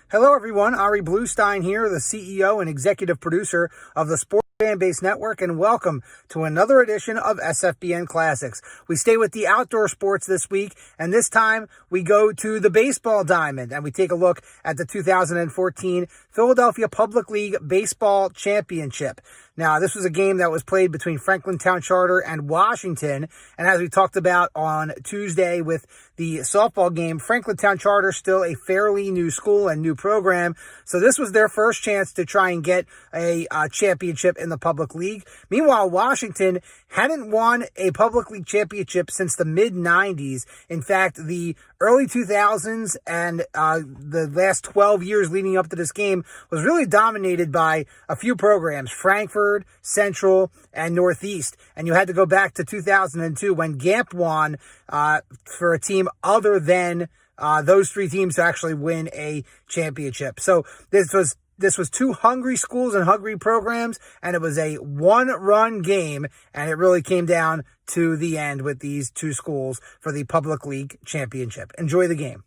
Hello, everyone. Ari Bluestein here, the CEO and executive producer of the Sports Fan Base Network, and welcome to another edition of SFBN Classics. We stay with the outdoor sports this week, and this time we go to the baseball diamond, and we take a look at the 2014 Philadelphia Public League Baseball Championship. Now, this was a game that was played between Franklin Town Charter and Washington, and as we talked about on Tuesday with the softball game, Franklin Town Charter still a fairly new school and new program, so this was their first chance to try and get a championship in the public league. Meanwhile, Washington hadn't won a public league championship since the mid-90s. In fact, the early 2000s and the last 12 years leading up to this game was really dominated by a few programs, Frankfurt, Central, and Northeast. And you had to go back to 2002 when Gamp won for a team other than those three teams to actually win a championship. So this was two hungry schools and hungry programs, and it was a one-run game, and it really came down to the end with these two schools for the Public League Championship. Enjoy the game.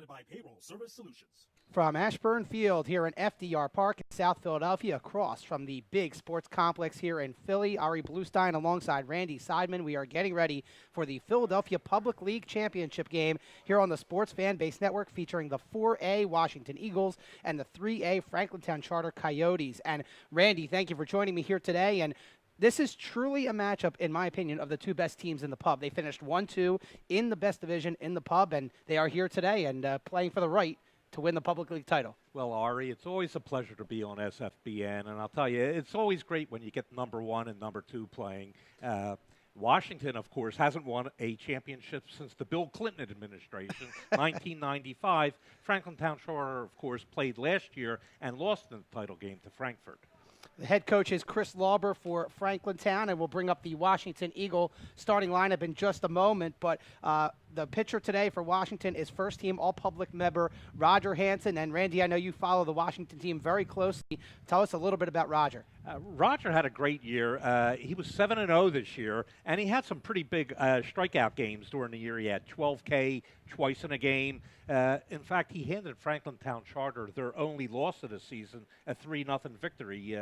By Payroll Service Solutions. From Ashburn Field here in FDR Park in South Philadelphia, across from the big sports complex here in Philly, Ari Bluestein alongside Randy Seidman. We are getting ready for the Philadelphia Public League Championship game here on the Sports Fan Base Network, featuring the 4A Washington Eagles and the 3A Franklin Town Charter Coyotes. And Randy, thank you for joining me here today. And this is truly a matchup, in my opinion, of the two best teams in the pub. They finished 1-2 in the best division in the pub, and they are here today and playing for the right to win the Public League title. Well, Ari, it's always a pleasure to be on SFBN, and I'll tell you, it's always great when you get number one and number two playing. Washington, of course, hasn't won a championship since the Bill Clinton administration, 1995. Franklin Town Charter, of course, played last year and lost in the title game to Frankfurt. The head coach is Chris Lauber for Franklin Town, and we'll bring up the Washington Eagle starting lineup in just a moment. But the pitcher today for Washington is first-team All-Public member Roger Hansen. And, Randy, I know you follow the Washington team very closely. Tell us a little bit about Roger. Roger had a great year. He was 7-0 this year, and he had some pretty big strikeout games during the year. He had 12K twice in a game. In fact, he handed Franklin Town Charter their only loss of the season, a 3-0 victory.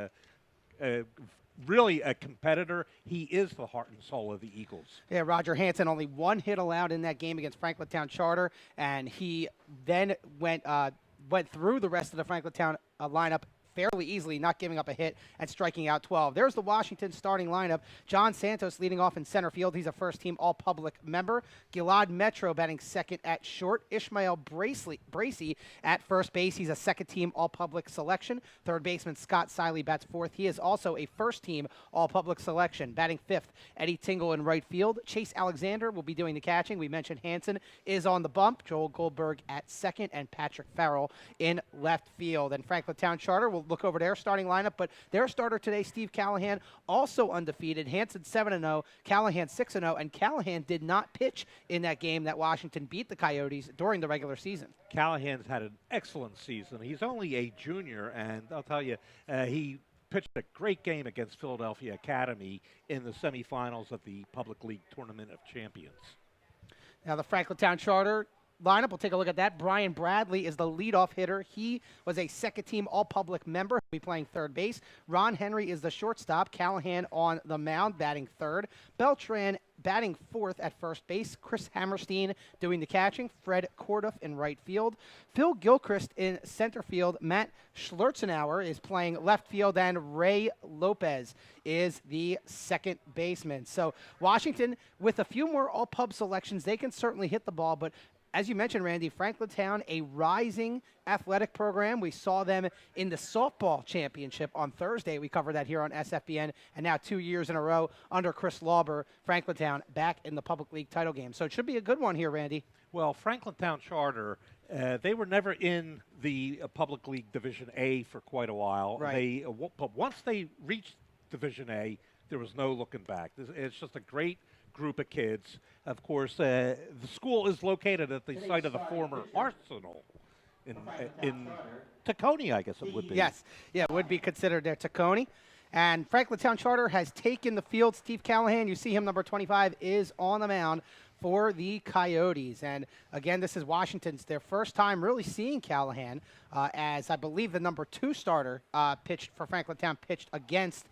Really a competitor. He is the heart and soul of the Eagles. Yeah, Roger Hansen, only one hit allowed in that game against Franklin Town Charter, and he then went through the rest of the Franklin Town lineup fairly easily, not giving up a hit and striking out 12. There's the Washington starting lineup. John Santos leading off in center field. He's a first-team All-Public member. Gilad Metro batting second at short. Ishmael Bracey at first base. He's a second-team All-Public selection. Third baseman Scott Siley bats fourth. He is also a first-team All-Public selection. Batting fifth, Eddie Tingle in right field. Chase Alexander will be doing the catching. We mentioned Hansen is on the bump. Joel Goldberg at second, and Patrick Farrell in left field. And Franklin Town Charter will look over their starting lineup, but their starter today, Steve Callahan, also undefeated. Hansen 7-0, Callahan 6-0, and Callahan did not pitch in that game that Washington beat the Coyotes during the regular season. Callahan's had an excellent season. He's only a junior, and I'll tell you, he pitched a great game against Philadelphia Academy in the semifinals of the Public League Tournament of Champions. Now the Franklin Town Charter lineup, we'll take a look at that. Brian Bradley is the leadoff hitter. He was a second-team All-Public member. He'll be playing third base. Ron Henry is the shortstop. Callahan on the mound, batting third. Beltran batting fourth at first base. Chris Hammerstein doing the catching. Fred Corduff in right field. Phil Gilchrist in center field. Matt Schlurzenauer is playing left field, and Rey Lopez is the second baseman. So Washington, with a few more all-pub selections, they can certainly hit the ball, but as you mentioned, Randy, Franklintown, a rising athletic program. We saw them in the softball championship on Thursday. We covered that here on SFBN, and now 2 years in a row under Chris Lauber, Franklintown back in the public league title game. So it should be a good one here, Randy. Well, Franklintown Charter, they were never in the public league Division A for quite a while. Right. But once they reached Division A, there was no looking back. It's just a great group of kids. Of course, the school is located at the site of the former Arsenal in Tacony, I guess it would be. Yes, yeah, it would be considered their Tacony. And Franklintown Charter has taken the field. Steve Callahan, you see him, number 25, is on the mound for the Coyotes. And again, this is Washington's their first time really seeing Callahan, as I believe the number 2 starter pitched for Franklintown, pitched against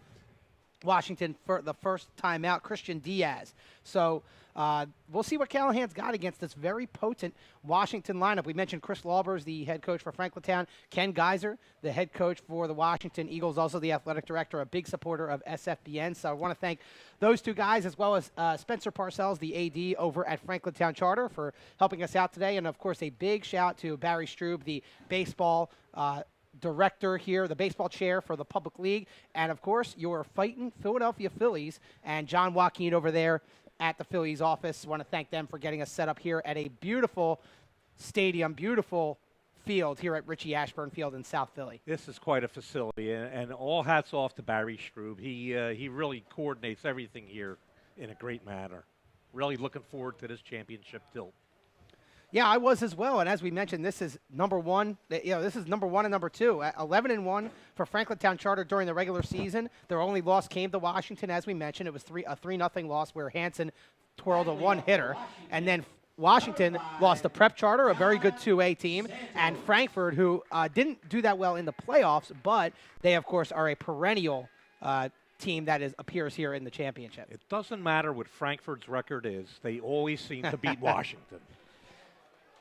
Washington for the first time out, Christian Diaz. So we'll see what Callahan's got against this very potent Washington lineup. We mentioned Chris Lauber is the head coach for Franklintown. Ken Geiser, the head coach for the Washington Eagles, also the athletic director, a big supporter of SFBN. So I want to thank those two guys, as well as Spencer Parcells, the AD over at Franklintown Charter, for helping us out today. And, of course, a big shout to Barry Strube, the baseball director here, the baseball chair for the public league, and of course your fighting Philadelphia Phillies and John Joaquin over there at the Phillies office. Want to thank them for getting us set up here at a beautiful stadium, beautiful field here at Richie Ashburn Field in South Philly. This is quite a facility, and all hats off to Barry Strube. He really coordinates everything here in a great manner. Really looking forward to this championship tilt. Yeah, I was as well. And as we mentioned, this is number one. This is number 1 and number 2. 11-1 for Franklintown Charter during the regular season. Their only loss came to Washington, as we mentioned. It was a 3-0 loss where Hansen twirled a one-hitter. And then Washington lost to Prep Charter, a very good 2A team, and Frankfurt, who didn't do that well in the playoffs, but they, of course, are a perennial team that appears here in the championship. It doesn't matter what Frankfurt's record is. They always seem to beat Washington.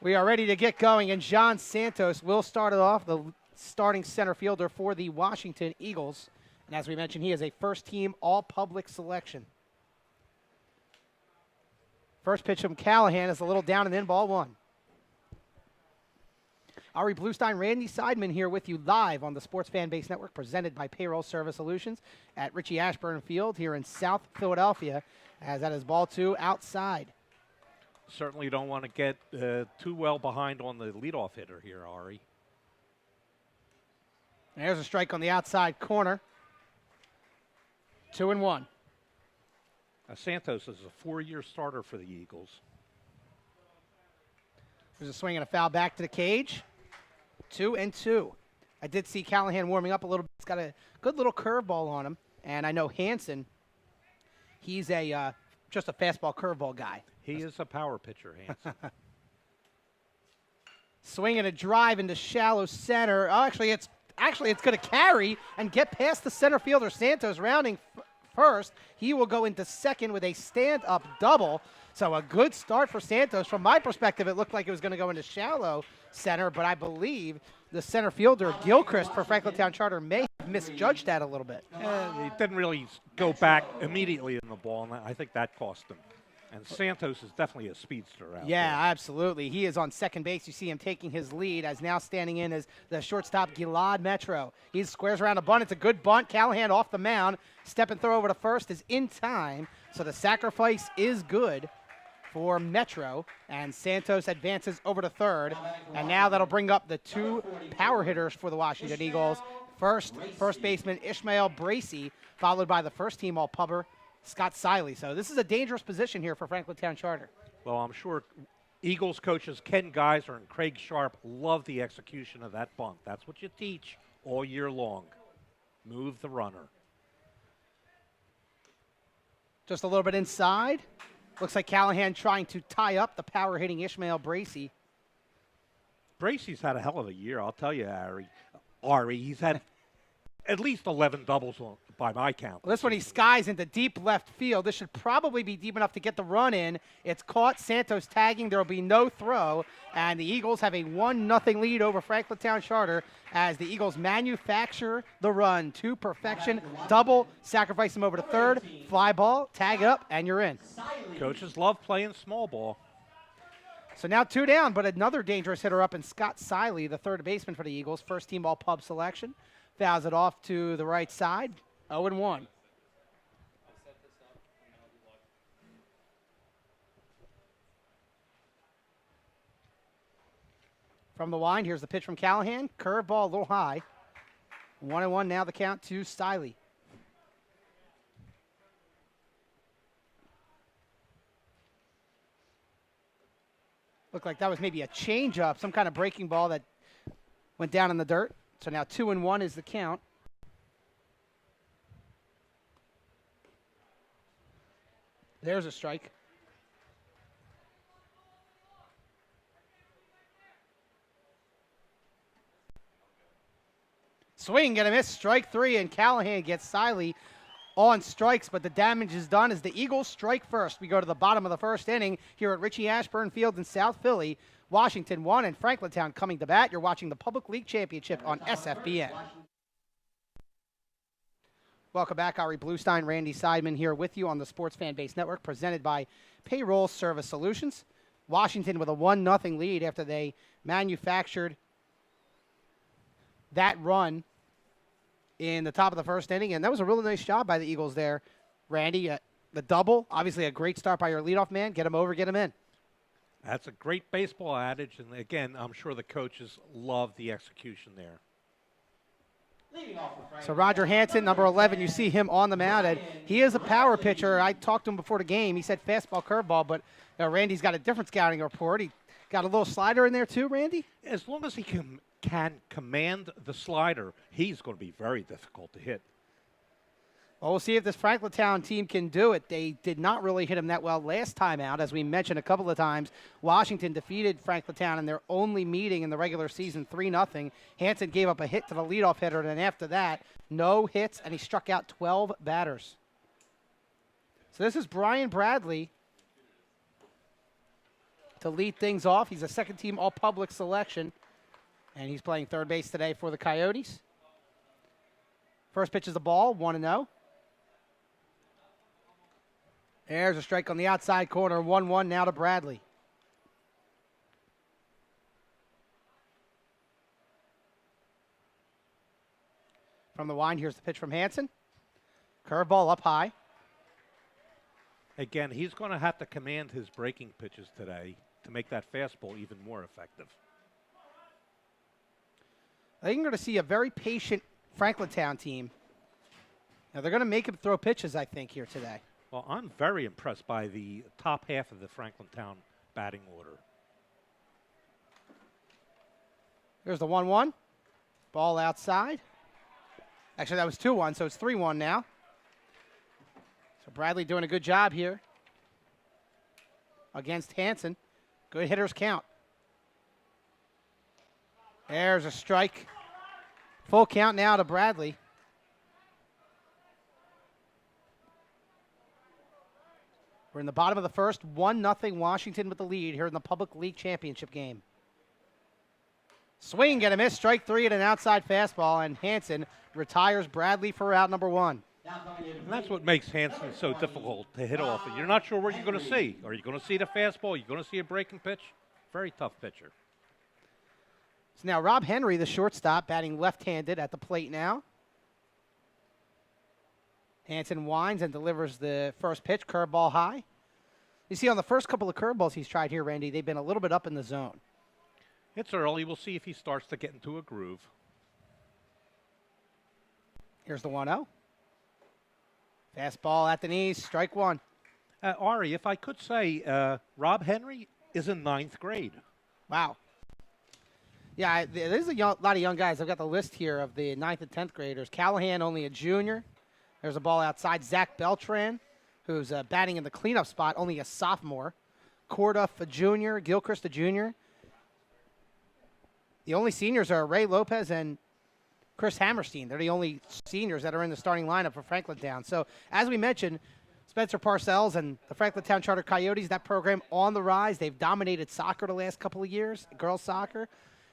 We are ready to get going, and John Santos will start it off, the starting center fielder for the Washington Eagles. And as we mentioned, he is a first-team all-public selection. First pitch from Callahan is a little down and in, ball 1. Ari Bluestein, Randy Seidman here with you live on the Sports Fan Base Network, presented by Payroll Service Solutions at Richie Ashburn Field here in South Philadelphia, as that is ball 2 outside. Certainly don't want to get too well behind on the leadoff hitter here, Ari. There's a strike on the outside corner. 2-1. Santos is a 4-year starter for the Eagles. There's a swing and a foul back to the cage. 2-2. I did see Callahan warming up a little bit. He's got a good little curveball on him. And I know Hansen, he's just a fastball curveball guy. He is a power pitcher, Hansen. Swing and a drive into shallow center. Oh, actually, it's going to carry and get past the center fielder. Santos rounding first. He will go into second with a stand-up double. So a good start for Santos. From my perspective, it looked like it was going to go into shallow center, but I believe the center fielder, Gilchrist, for Franklintown Charter, may have misjudged that a little bit. He didn't really go back immediately in the ball, and I think that cost him. And Santos is definitely a speedster out there. Yeah, absolutely. He is on second base. You see him taking his lead, as now standing in as the shortstop, Gilad Metro. He squares around a bunt. It's a good bunt. Callahan off the mound. Step and throw over to first is in time. So the sacrifice is good for Metro. And Santos advances over to third. And now that'll bring up the 2 power hitters for the Washington Eagles. First baseman Ishmael Bracey, followed by the first-team all-pubber, Scott Siley. So this is a dangerous position here for Franklintown Charter. Well, I'm sure Eagles coaches Ken Geiser and Craig Sharp love the execution of that bunt. That's what you teach all year long. Move the runner. Just a little bit inside. Looks like Callahan trying to tie up the power-hitting Ishmael Bracey. Bracey's had a hell of a year, I'll tell you, Ari. He's had at least 11 doubles by my count. Well, this one he skies into deep left field. This should probably be deep enough to get the run in. It's caught. Santos tagging. There will be no throw. And the Eagles have a 1-0 lead over Franklintown Charter as the Eagles manufacture the run to perfection. Double, sacrifice him over to third. Fly ball, tag up, and you're in. Coaches love playing small ball. So now 2 down, but another dangerous hitter up in Scott Siley, the third baseman for the Eagles. First team all-pub selection. Fouls it off to the right side. 0-1. From the line, here's the pitch from Callahan. Curveball a little high. 1-1 now the count to Siley. Looked like that was maybe a changeup, some kind of breaking ball that went down in the dirt. So now 2-1 is the count. There's a strike. Swing and a miss, strike 3, and Callahan gets Siley on strikes, but the damage is done as the Eagles strike first. We go to the bottom of the first inning here at Richie Ashburn Field in South Philly. Washington 1 and Franklintown coming to bat. You're watching the Public League Championship on SFBN. Welcome back. Ari Bluestein, Randy Seidman here with you on the Sports Fan Base Network, presented by Payroll Service Solutions. Washington with a 1-0 lead after they manufactured that run in the top of the first inning, and that was a really nice job by the Eagles there. Randy, the double, obviously a great start by your leadoff man. Get him over, get him in. That's a great baseball adage, and again, I'm sure the coaches love the execution there. So Roger Hansen, number 11, you see him on the mound, and he is a power pitcher. I talked to him before the game. He said fastball, curveball, but Randy's got a different scouting report. He got a little slider in there too, Randy? As long as he can command the slider, he's going to be very difficult to hit. Well, we'll see if this Franklintown team can do it. They did not really hit him that well last time out. As we mentioned a couple of times, Washington defeated Franklintown in their only meeting in the regular season 3-0. Hansen gave up a hit to the leadoff hitter, and then after that, no hits, and he struck out 12 batters. So this is Brian Bradley to lead things off. He's a second-team all-public selection, and he's playing third base today for the Coyotes. First pitch is the ball, 1-0. There's a strike on the outside corner, 1-1 now to Bradley. From the line, here's the pitch from Hansen. Curveball up high. Again, he's going to have to command his breaking pitches today to make that fastball even more effective. I think you're going to see a very patient Franklintown team. Now, they're going to make him throw pitches, I think, here today. Well, I'm very impressed by the top half of the Franklintown batting order. Here's the 1-1. Ball outside. Actually, that was 2-1, so it's 3-1 now. So Bradley doing a good job here against Hansen. Good hitters count. There's a strike. Full count now to Bradley. We're in the bottom of the first, 1-0 Washington with the lead here in the Public League Championship game. Swing and a miss, strike 3 at an outside fastball, and Hansen retires Bradley for out number 1. And that's what makes Hansen so difficult to hit off. You're not sure what you're going to see. Are you going to see the fastball? Are you going to see a breaking pitch? Very tough pitcher. So now Rob Henry, the shortstop, batting left-handed at the plate now. Hansen winds and delivers the first pitch, curveball high. You see on the first couple of curveballs he's tried here, Randy, they've been a little bit up in the zone. It's early. We'll see if he starts to get into a groove. Here's the 1-0. Fastball at the knees, strike 1. Ari, if I could say, Rob Henry is in 9th grade. Wow. Yeah, there's a lot of young guys. I've got the list here of the 9th and 10th graders. Callahan, only a junior. There's a ball outside. Zach Beltran, who's batting in the cleanup spot, only a sophomore. Corduff, a junior. Gilchrist, a junior. The only seniors are Rey Lopez and Chris Hammerstein. They're the only seniors that are in the starting lineup for Franklintown. So, as we mentioned, Spencer Parcells and the Franklintown Charter Coyotes, that program on the rise. They've dominated soccer the last couple of years, girls soccer.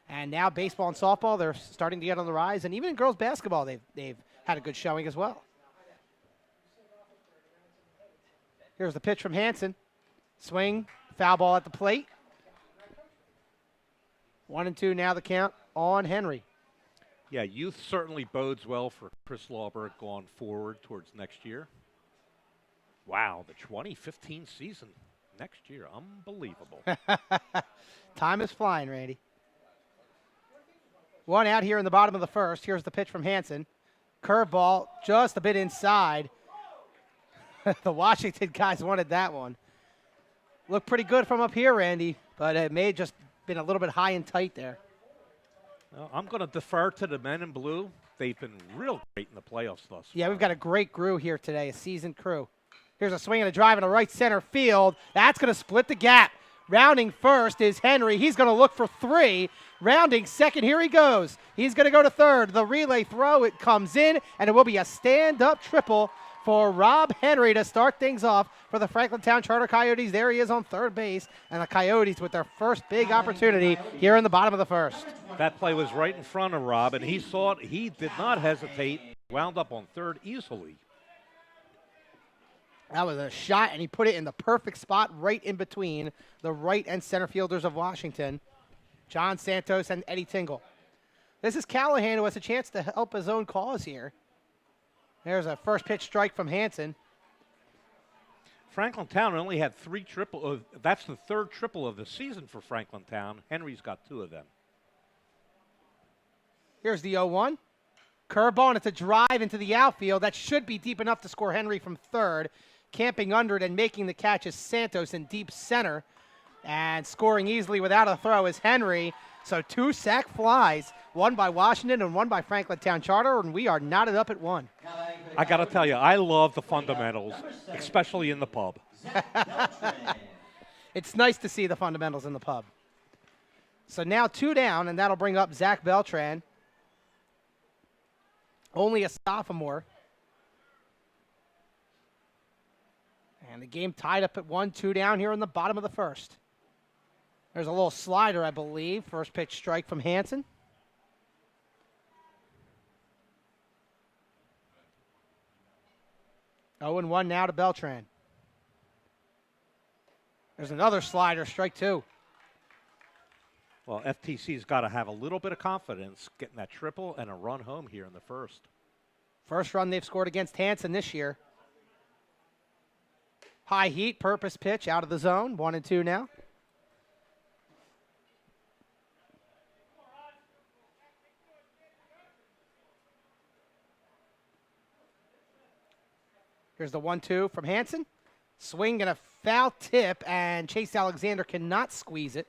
And now baseball and softball, they're starting to get on the rise. And even in girls basketball, they've had a good showing as well. Here's the pitch from Hansen. Swing, foul ball at the plate. 1-2 now the count on Henry. Yeah, youth certainly bodes well for Chris Lawberg going forward towards next year. Wow, the 2015 season next year. Unbelievable. Time is flying, Randy. One out here in the bottom of the first. Here's the pitch from Hansen. Curveball just a bit inside. The Washington guys wanted that one. Looked pretty good from up here, Randy, but it may have just been a little bit high and tight there. Well, I'm going to defer to the men in blue. They've been real great in the playoffs thus far. Yeah, we've got a great crew here today, a seasoned crew. Here's a swing and a drive in a right center field. That's going to split the gap. Rounding first is Henry. He's going to look for 3. Rounding second, here he goes. He's going to go to third. The relay throw, it comes in, and it will be a stand-up triple for Rob Henry to start things off for the Franklintown Charter Coyotes. There he is on third base, and the Coyotes with their first big opportunity here in the bottom of the first. That play was right in front of Rob, and he saw it. He did not hesitate. Wound up on third easily. That was a shot, and he put it in the perfect spot right in between the right and center fielders of Washington, John Santos and Eddie Tingle. This is Callahan, who has a chance to help his own cause here. There's a first pitch strike from Hansen. Franklintown only had 3 triple. That's the third triple of the season for Franklintown. Henry's got 2 of them. Here's the 0-1. Curveball, and it's a drive into the outfield. That should be deep enough to score Henry from third. Camping under it and making the catch is Santos in deep center. And scoring easily without a throw is Henry. So 2 sac flies, one by Washington and one by Franklintown Charter, and we are knotted up at 1. I got to tell you, I love the fundamentals, especially in the pub. It's nice to see the fundamentals in the pub. So now 2 down, and that'll bring up Zach Beltran. Only a sophomore. And the game tied up at 1-2 down here in the bottom of the first. There's a little slider, I believe. First pitch strike from Hansen. Oh, 0-1 now to Beltran. There's another slider, strike 2. Well, FTC's got to have a little bit of confidence getting that triple and a run home here in the first. First run they've scored against Hansen this year. High heat, purpose pitch out of the zone. 1-2 now. Here's the 1-2 from Hansen. Swing and a foul tip, and Chase Alexander cannot squeeze it.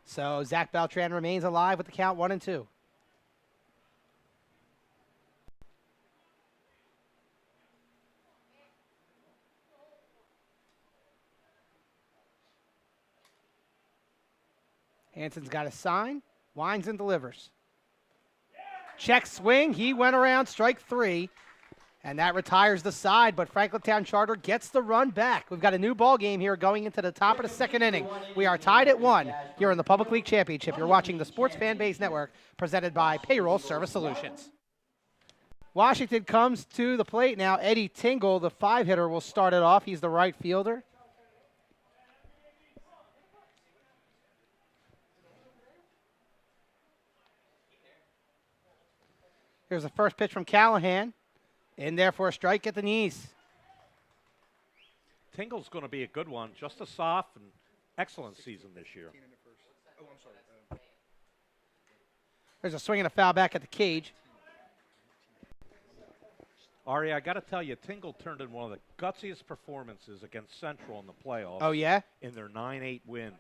So Zach Beltran remains alive with the count 1-2. Hansen's got a sign, winds and delivers. Check swing, he went around, strike 3, and that retires the side, but Franklintown Charter gets the run back. We've got a new ball game here going into the top of the second inning. We are tied at 1 here in the Public League Championship. You're watching the Sports Fan Base Network, presented by Payroll Service Solutions. Washington comes to the plate now. Eddie Tingle, the 5-hitter, will start it off. He's the right fielder. Here's the first pitch from Callahan. In there for a strike at the knees. Tingle's going to be a good one. Just a soft and excellent season this year. There's a swing and a foul back at the cage. Ari, I got to tell you, Tingle turned in one of the gutsiest performances against Central in the playoffs. Oh, yeah? In their 9-8 win.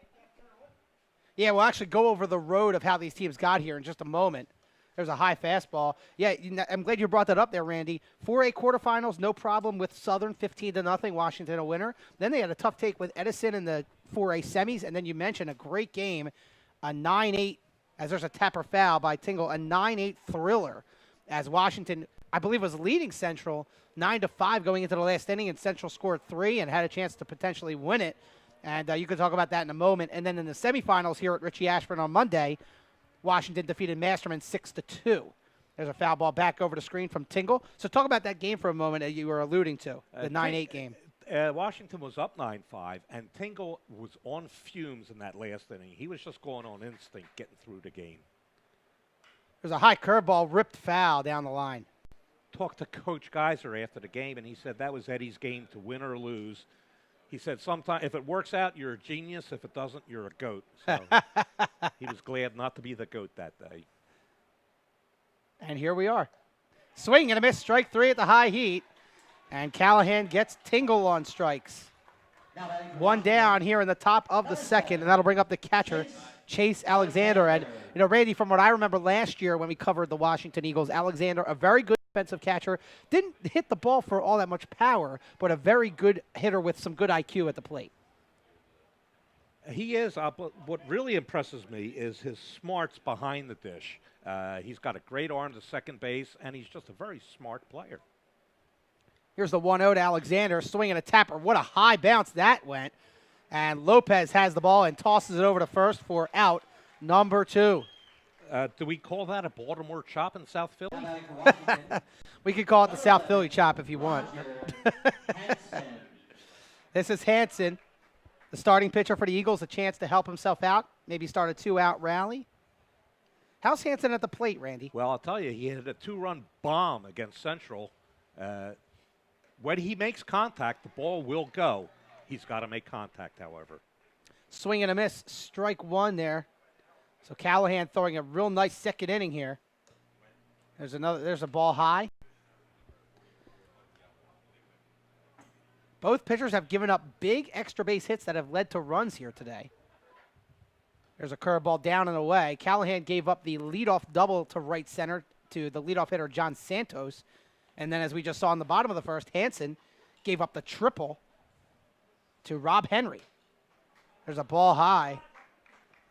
Yeah, we'll actually go over the road of how these teams got here in just a moment. There's a high fastball. Yeah, I'm glad you brought that up there, Randy. 4A quarterfinals, no problem with Southern, 15-0, Washington a winner. Then they had a tough take with Edison in the 4A semis, and then you mentioned a great game, a 9-8, as there's a tapper foul by Tingle, a 9-8 thriller, as Washington, I believe, was leading Central 9-5 going into the last inning, and Central scored 3 and had a chance to potentially win it. And you can talk about that in a moment. And then in the semifinals here at Richie Ashburn on Monday, Washington defeated Masterman 6-2. There's a foul ball back over the screen from Tingle. So talk about that game for a moment that you were alluding to, the 9-8 game. Washington was up 9-5, and Tingle was on fumes in that last inning. He was just going on instinct, getting through the game. There's a high curveball ripped foul down the line. Talked to Coach Geiser after the game, and he said that was Eddie's game to win or lose. He said, "Sometimes if it works out, you're a genius. If it doesn't, you're a goat." So he was glad not to be the goat that day. And here we are. Swing and a miss, strike 3 at the high heat. And Callahan gets Tingle on strikes. One down here in the top of the second, and that'll bring up the catcher, Chase Alexander. And, Randy, from what I remember last year when we covered the Washington Eagles, Alexander, a very good defensive catcher, didn't hit the ball for all that much power, but a very good hitter with some good IQ at the plate. He is. What really impresses me is his smarts behind the dish. He's got a great arm to second base, and he's just a very smart player. Here's the 1-0 to Alexander, swinging a tapper. What a high bounce that went. And Lopez has the ball and tosses it over to first for out number 2. Do we call that a Baltimore chop in South Philly? We could call it the South Philly chop if you want. This is Hansen, the starting pitcher for the Eagles, a chance to help himself out, maybe start a 2-out rally. How's Hansen at the plate, Randy? Well, I'll tell you, he hit a 2-run bomb against Central. When he makes contact, the ball will go. He's got to make contact, however. Swing and a miss, strike 1 there. So Callahan throwing a real nice second inning here. There's a ball high. Both pitchers have given up big extra base hits that have led to runs here today. There's a curveball down and away. Callahan gave up the leadoff double to right center to the leadoff hitter, John Santos. And then as we just saw in the bottom of the first, Hansen gave up the triple to Rob Henry. There's a ball high.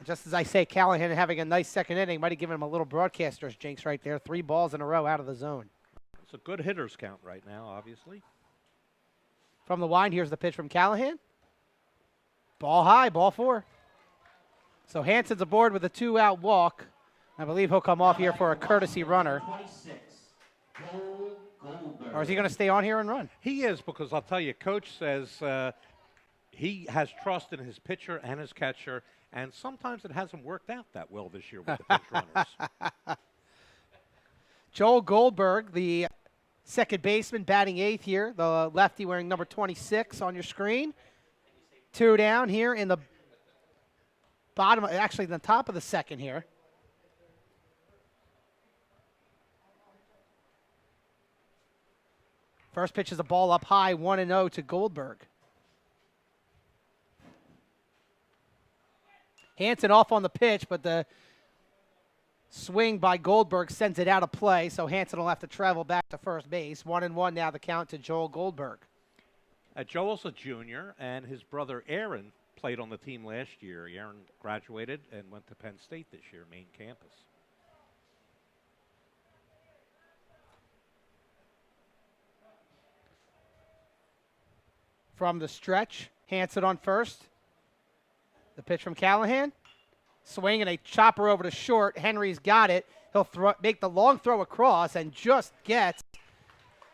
Just as I say, Callahan having a nice second inning. Might have given him a little broadcaster's jinx right there. 3 balls in a row out of the zone. It's a good hitter's count right now, obviously. From the wind, here's the pitch from Callahan. Ball high, ball 4. So Hansen's aboard with a 2-out walk. I believe he'll come off here for a courtesy runner. Or is he going to stay on here and run? He is, because I'll tell you, Coach says he has trust in his pitcher and his catcher, and sometimes it hasn't worked out that well this year with the pitch runners. Joel Goldberg, the second baseman, batting 8th here. The lefty wearing number 26 on your screen. 2 down here in the bottom, actually the top of the second here. First pitch is a ball up high, 1-0 to Goldberg. Hansen off on the pitch, but the swing by Goldberg sends it out of play, so Hansen will have to travel back to first base. 1-1 now the count to Joel Goldberg. Joel's a junior, and his brother Aaron played on the team last year. Aaron graduated and went to Penn State this year, main campus. From the stretch, Hansen on first. The pitch from Callahan. Swing and a chopper over to short. Henry's got it. He'll make the long throw across and just gets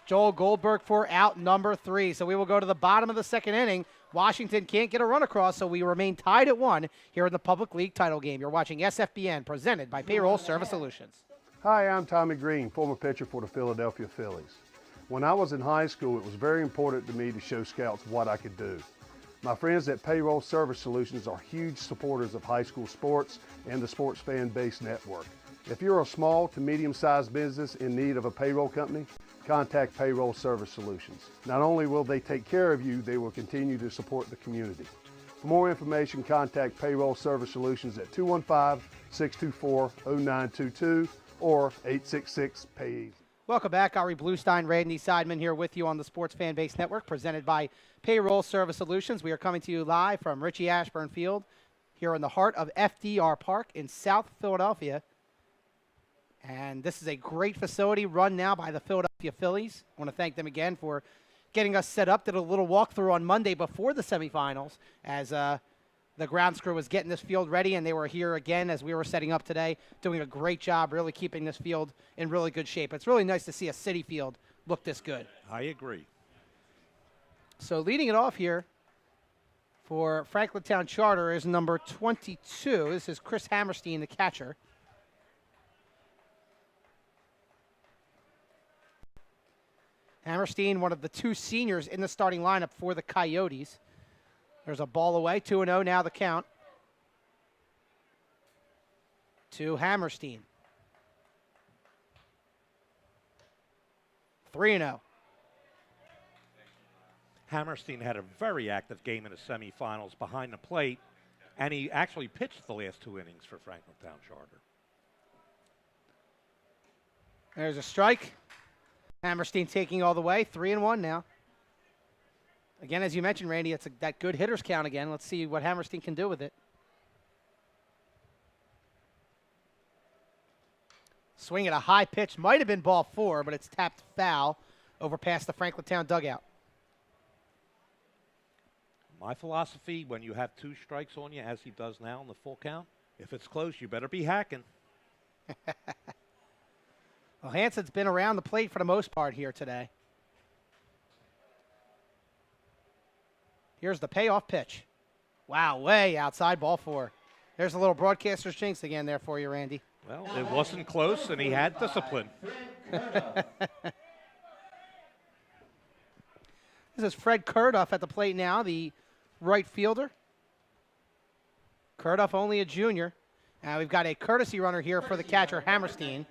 Joel Goldberg for out number 3. So we will go to the bottom of the second inning. Washington can't get a run across, so we remain tied at 1 here in the Public League title game. You're watching SFBN, presented by Payroll Service Solutions. Hi, I'm Tommy Greene, former pitcher for the Philadelphia Phillies. When I was in high school, it was very important to me to show scouts what I could do. My friends at Payroll Service Solutions are huge supporters of high school sports and the Sports Fan Base Network. If you're a small to medium-sized business in need of a payroll company, contact Payroll Service Solutions. Not only will they take care of you, they will continue to support the community. For more information, contact Payroll Service Solutions at 215-624-0922 or 866-PAY-EASY. Welcome back. Ari Bluestein, Randy Seidman here with you on the Sports Fan Base Network, presented by Payroll Service Solutions. We are coming to you live from Richie Ashburn Field here in the heart of FDR Park in South Philadelphia. And this is a great facility run now by the Philadelphia Phillies. I want to thank them again for getting us set up. Did a little walkthrough on Monday before the semifinals as the grounds crew was getting this field ready, and they were here again as we were setting up today, doing a great job really keeping this field in really good shape. It's really nice to see a city field look this good. I agree. So leading it off here for Franklintown Charter is number 22. This is Chris Hammerstein, the catcher. Hammerstein, one of the two seniors in the starting lineup for the Coyotes. There's a ball away, 2-0 now the count. To Hammerstein. 3-0. Hammerstein had a very active game in the semifinals behind the plate, and he actually pitched the last 2 innings for Franklintown Charter. There's a strike. Hammerstein taking all the way, 3-1 now. Again, as you mentioned, Randy, it's that good hitters count again. Let's see what Hammerstein can do with it. Swing at a high pitch. Might have been ball 4, but it's tapped foul over past the Franklintown dugout. My philosophy, when you have 2 strikes on you, as he does now in the full count, if it's close, you better be hacking. Well, Hansen's been around the plate for the most part here today. Here's the payoff pitch. Wow, way outside, ball 4. There's a little broadcaster's jinx again there for you, Randy. Well, it wasn't close, and he had discipline. This is Fred Kurdoff at the plate now, the right fielder. Kurdoff only a junior. We've got a courtesy runner here for the catcher, Hammerstein.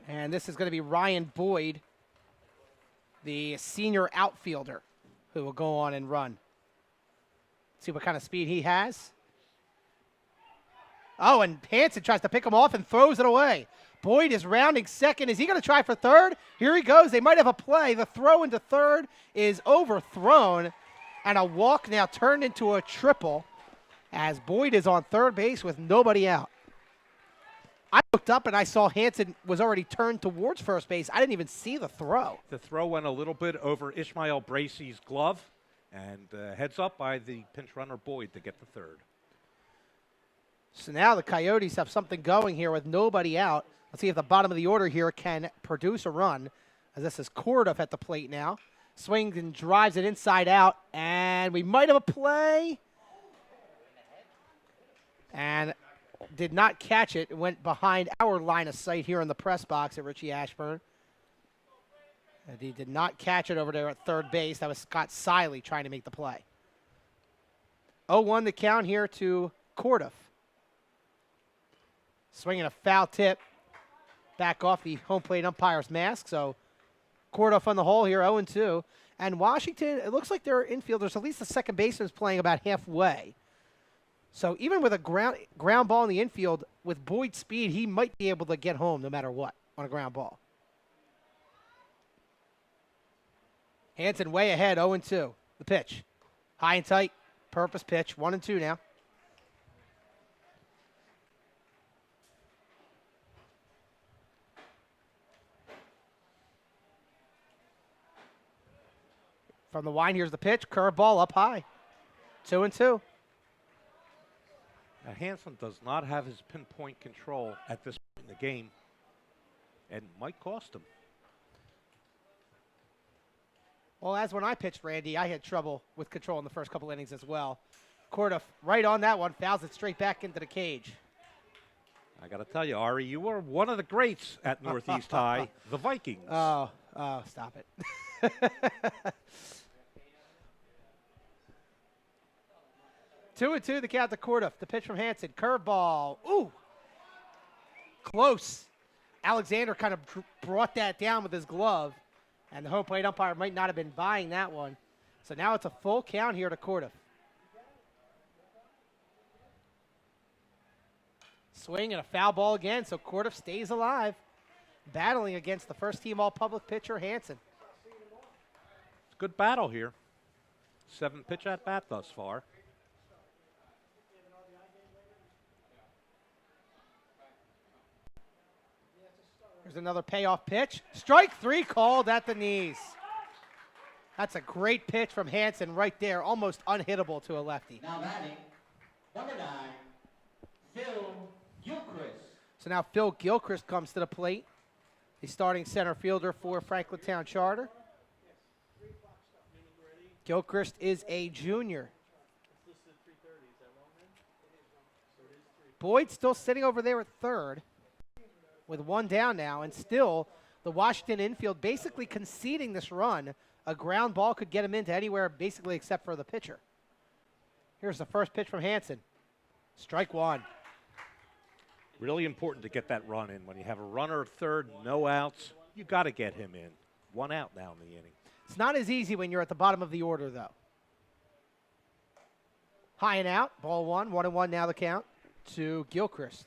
And this is going to be Ryan Boyd, the senior outfielder, who will go on and run. See what kind of speed he has. Oh, and Hansen tries to pick him off and throws it away. Boyd is rounding second. Is he going to try for third? Here he goes. They might have a play. The throw into third is overthrown, and a walk now turned into a triple as Boyd is on third base with nobody out. I looked up and I saw Hansen was already turned towards first base. I didn't even see the throw. The throw went a little bit over Ishmael Bracey's glove, and heads up by the pinch runner Boyd to get the third. So now the Coyotes have something going here with nobody out. Let's see if the bottom of the order here can produce a run, as this is Kurdoff at the plate now. Swings and drives it inside out, and we might have a play. And did not catch it. It went behind our line of sight here in the press box at Richie Ashburn. And he did not catch it over there at third base. That was Scott Siley trying to make the play. 0-1 the count here to Kurdoff. Swinging a foul tip. Back off the home plate umpire's mask. So Kurdoff on the hole here, 0-2. And Washington, it looks like their infielders, at least the second baseman, is playing about halfway. So even with a ground ball in the infield, with Boyd's speed, he might be able to get home no matter what on a ground ball. Hansen way ahead, 0-2. The pitch. High and tight, purpose pitch, 1-2 now. From the line, here's the pitch. Curveball up high. 2-2. Now, Hansen does not have his pinpoint control at this point in the game, and might cost him. Well, as when I pitched, Randy, I had trouble with control in the first couple innings as well. Kurdoff right on that one, fouls it straight back into the cage. I got to tell you, Ari, you were one of the greats at Northeast High, the Vikings. Oh, stop it. 2-2, the count to Kurdoff. The pitch from Hansen. Curveball. Ooh. Close. Alexander kind of brought that down with his glove, and the home plate umpire might not have been buying that one. So now it's a full count here to Kurdoff. Swing and a foul ball again, so Kurdoff stays alive, battling against the first-team all-public pitcher, Hansen. It's a good battle here. 7 pitch at bat thus far. There's another payoff pitch. Strike 3 called at the knees. That's a great pitch from Hansen right there, almost unhittable to a lefty. Now batting, number 9, Phil Gilchrist. So now Phil Gilchrist comes to the plate. the starting center fielder for Franklintown Charter. Gilchrist is a junior. Boyd still sitting over there at third with one down now, and still the Washington infield basically conceding this run. A ground ball could get him into anywhere basically except for the pitcher. Here's the first pitch from Hansen. Strike one. Really important to get that run in. When you have a runner at third, no outs, you got to get him in. 1 out now in the inning. It's not as easy when you're at the bottom of the order, though. High and out, ball one, 1-1 now the count to Gilchrist.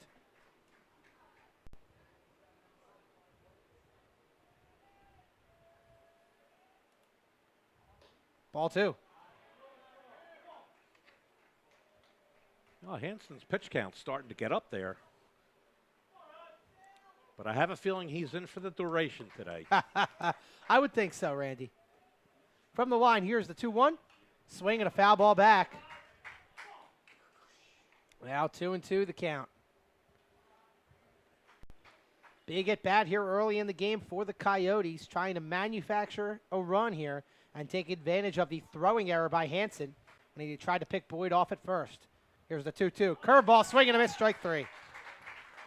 Ball two. Oh, Hansen's pitch count's starting to get up there. But I have a feeling he's in for the duration today. I would think so, Randy. From the line, here's the 2-1. Swing and a foul ball back. Now 2-2 the count. Big at bat here early in the game for the Coyotes, trying to manufacture a run here and take advantage of the throwing error by Hansen when he tried to pick Boyd off at first. Here's the 2-2. Curveball, swing and a miss, strike three.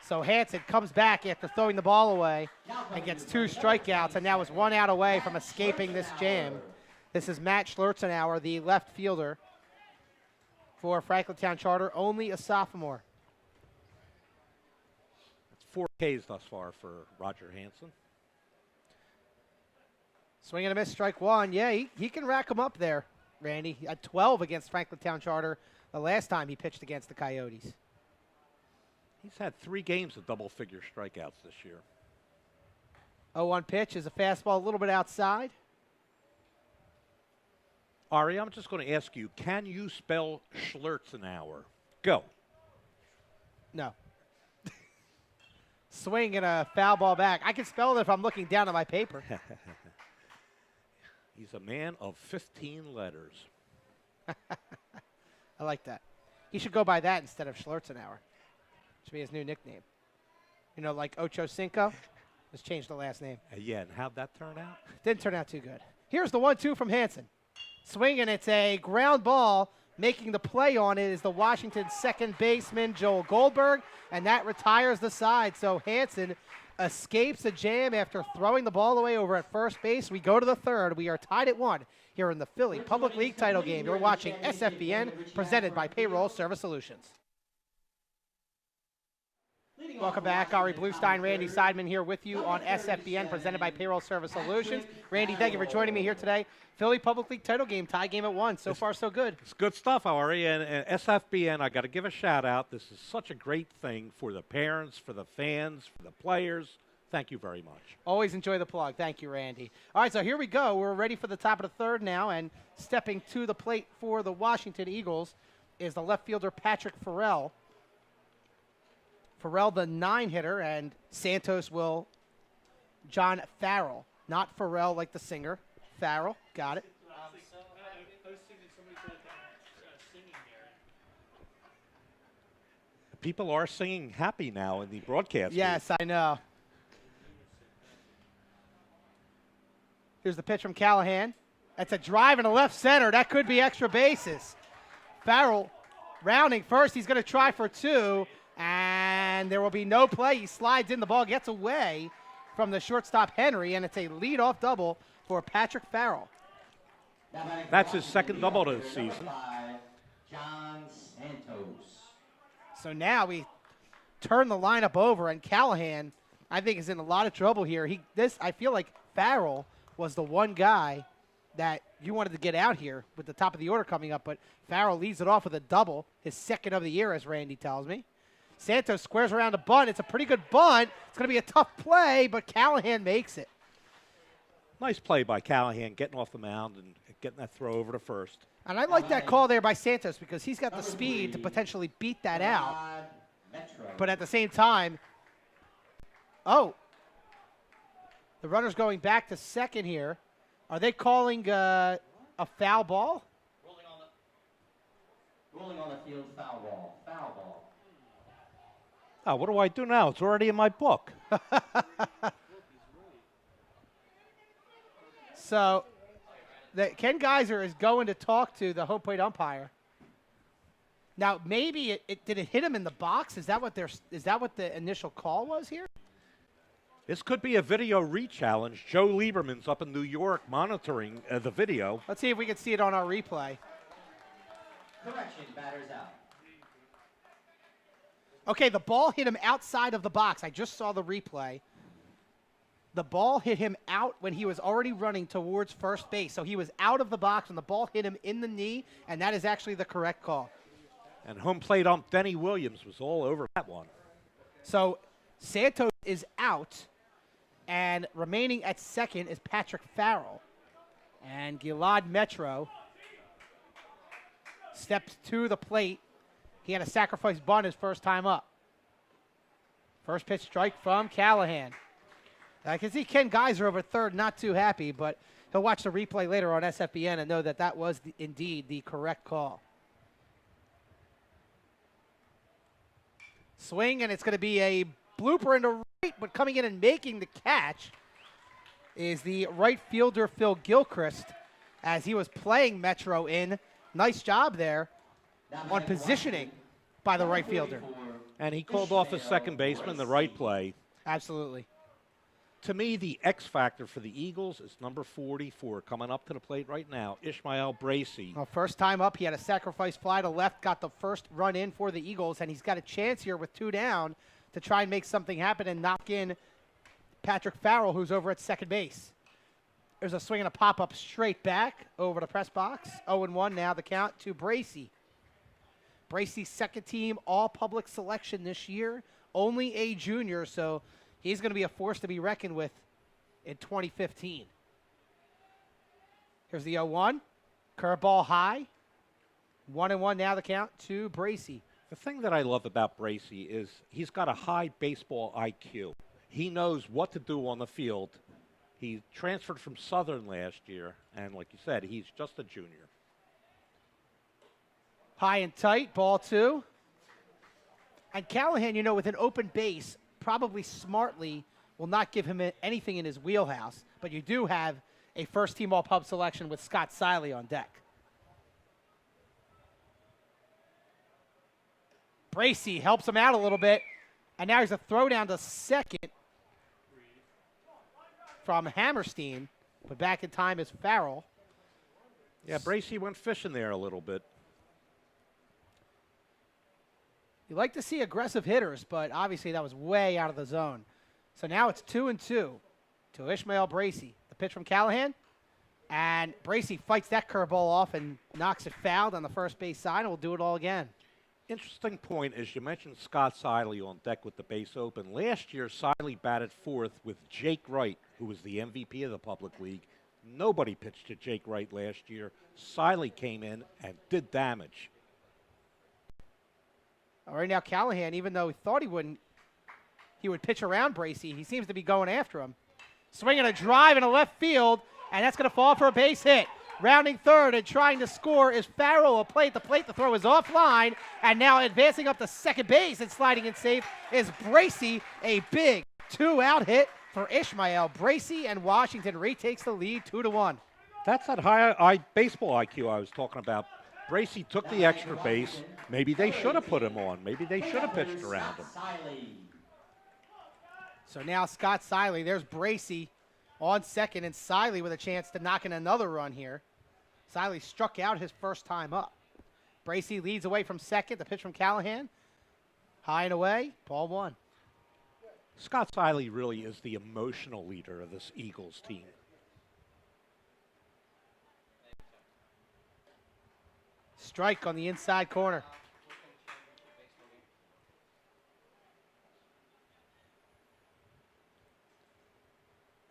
So Hansen comes back after throwing the ball away and gets 2 strikeouts, and now is 1 out away from escaping this jam. This is Matt Schlerzenauer, the left fielder for Franklintown Charter, only a sophomore. That's 4 Ks thus far for Roger Hansen. Swing and a miss, strike one. Yeah, he can rack them up there, Randy. He had 12 against Franklintown Charter the last time he pitched against the Coyotes. He's had 3 games of double-figure strikeouts this year. 0-1 pitch is a fastball a little bit outside. Ari, I'm just going to ask you, can you spell Schlerzenauer? Go. No. Swing and a foul ball back. I can spell it if I'm looking down at my paper. He's a man of 15 letters. I like that. He should go by that instead of Schlerzenauer. Should be his new nickname. You know, like Ocho Cinco. Let's change the last name. Yeah, and how'd that turn out? Didn't turn out too good. Here's the 1-2 from Hansen. Swing, and it's a ground ball. Making the play on it is the Washington second baseman, Joel Goldberg, and that retires the side. So Hansen escapes a jam after throwing the ball away over at first base. We go to the third. We are tied at 1 here in the Philly Public League title game. You're watching SFBN, presented by Payroll Service Solutions. Welcome back. Ari Bluestein, Randy Seidman here with you on SFBN, presented by Payroll Service Solutions. Randy, thank you for joining me here today. Philly Public League title game, tie game at 1. So far, so good. It's good stuff, Ari. And SFBN, I got to give a shout out. This is such a great thing for the parents, for the fans, for the players. Thank you very much. Always enjoy the plug. Thank you, Randy. All right, so here we go. We're ready for the top of the third now, and stepping to the plate for the Washington Eagles is the left fielder Patrick Farrell. Farrell, the 9-hitter, and Santos will John Farrell. Not Farrell like the singer. Farrell, got it. People are singing happy now in the broadcast. Yes, I know. Here's the pitch from Callahan. That's a drive in the left center. That could be extra bases. Farrell rounding first. He's going to try for 2. And there will be no play. He slides in. The ball gets away from the shortstop, Henry, and it's a leadoff double for Patrick Farrell. That's his second double of the season. John Santos. So now we turn the lineup over, and Callahan, I think, is in a lot of trouble here. I feel like Farrell was the one guy that you wanted to get out here with the top of the order coming up, but Farrell leads it off with a double, his second of the year, as Randy tells me. Santos squares around a bunt. It's a pretty good bunt. It's going to be a tough play, but Callahan makes it. Nice play by Callahan, getting off the mound and getting that throw over to first. And I like that call there by Santos because he's got the speed to potentially beat that out. But at the same time, the runner's going back to second here. Are they calling a foul ball? Rolling on the field, foul ball. Foul ball. Oh, what do I do now? It's already in my book. So Ken Geyser is going to talk to the home plate umpire. Now, maybe did it hit him in the box? Is that what the initial call was here? This could be a video re-challenge. Joe Lieberman's up in New York monitoring the video. Let's see if we can see it on our replay. Correction, batters out. Okay, the ball hit him outside of the box. I just saw the replay. The ball hit him out when he was already running towards first base. So he was out of the box when the ball hit him in the knee, and that is actually the correct call. And home plate ump Denny Williams was all over that one. So Santos is out, and remaining at second is Patrick Farrell. And Gilad Metro steps to the plate. He had a sacrifice bunt his first time up. First pitch strike from Callahan. I can see Ken Geyser over third, not too happy, but he'll watch the replay later on SFBN and know that that was indeed the correct call. Swing, and it's going to be a blooper into right, but coming in and making the catch is the right fielder Phil Gilchrist as he was playing Metro in. Nice job there on positioning by the right fielder. And he called off his second baseman, the right play. Absolutely. To me, the X factor for the Eagles is number 44, coming up to the plate right now, Ishmael Bracey. Well, first time up, he had a sacrifice fly to left, got the first run in for the Eagles, and he's got a chance here with 2 down to try and make something happen and knock in Patrick Farrell, who's over at second base. There's a swing and a pop-up straight back over the press box. 0-1 now the count to Bracey. Bracey's second team all-public selection this year, only a junior, so he's going to be a force to be reckoned with in 2015. Here's the 0-1. Curveball high. 1-1 now the count to Bracey. The thing that I love about Bracey is he's got a high baseball IQ. He knows what to do on the field. He transferred from Southern last year, and like you said, he's just a junior. High and tight, ball 2. And Callahan, you know, with an open base, probably smartly will not give him anything in his wheelhouse, but you do have a first-team all-pub selection with Scott Siley on deck. Bracey helps him out a little bit, and now he's a throw down to second from Hammerstein, but back in time is Farrell. Yeah, Bracey went fishing there a little bit. You like to see aggressive hitters, but obviously that was way out of the zone. So now it's 2-2 to Ishmael Bracey. The pitch from Callahan, and Bracey fights that curveball off and knocks it fouled on the first base side, and we'll do it all again. Interesting point is you mentioned Scott Siley on deck with the base open. Last year, Siley batted fourth with Jake Wright, who was the MVP of the Public League. Nobody pitched to Jake Wright last year. Siley came in and did damage. All right, now Callahan, even though he thought he would pitch around Bracey, he seems to be going after him. Swinging a drive in a left field, and that's going to fall for a base hit. Rounding third and trying to score is Farrell. A play at the plate. The throw is offline, and now advancing up to second base and sliding in safe is Bracey. A big 2-out hit for Ishmael Bracey, and Washington retakes the lead 2-1. That's that high baseball IQ I was talking about. Bracey took the extra base. Maybe they should have put him on. Maybe they should have pitched around him. So now Scott Siley. There's Bracey on second, and Siley with a chance to knock in another run here. Siley struck out his first time up. Bracey leads away from second. The pitch from Callahan. High and away. Ball 1. Scott Siley really is the emotional leader of this Eagles team. Strike on the inside corner.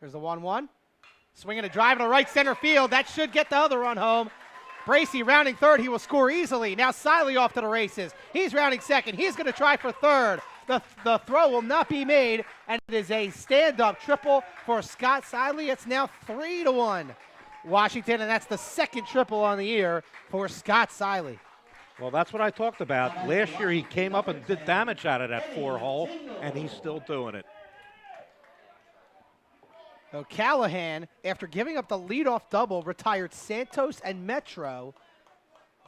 There's the 1-1. Swinging a drive to right center field. That should get the other run home. Bracey rounding third. He will score easily. Now Siley off to the races. He's rounding second. He's going to try for third. The throw will not be made, and it is a stand-up triple for Scott Siley. It's now 3-1. Washington, and that's the second triple on the year for Scott Siley. Well, that's what I talked about. Last year he came up and did damage out of that 4-hole, and he's still doing it. So Callahan, after giving up the leadoff double, retired Santos and Metro.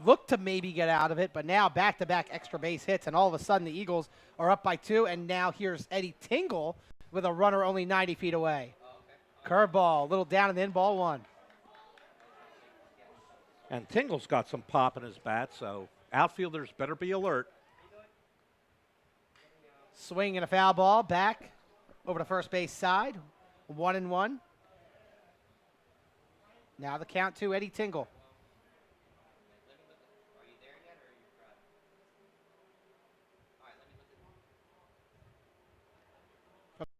Looked to maybe get out of it, but now back-to-back extra base hits, and all of a sudden the Eagles are up by 2, and now here's Eddie Tingle with a runner only 90 feet away. Curveball, a little down and in, ball 1. And Tingle's got some pop in his bat, so outfielders better be alert. Swing and a foul ball, back over to first base side, 1-1. Now the count to Eddie Tingle.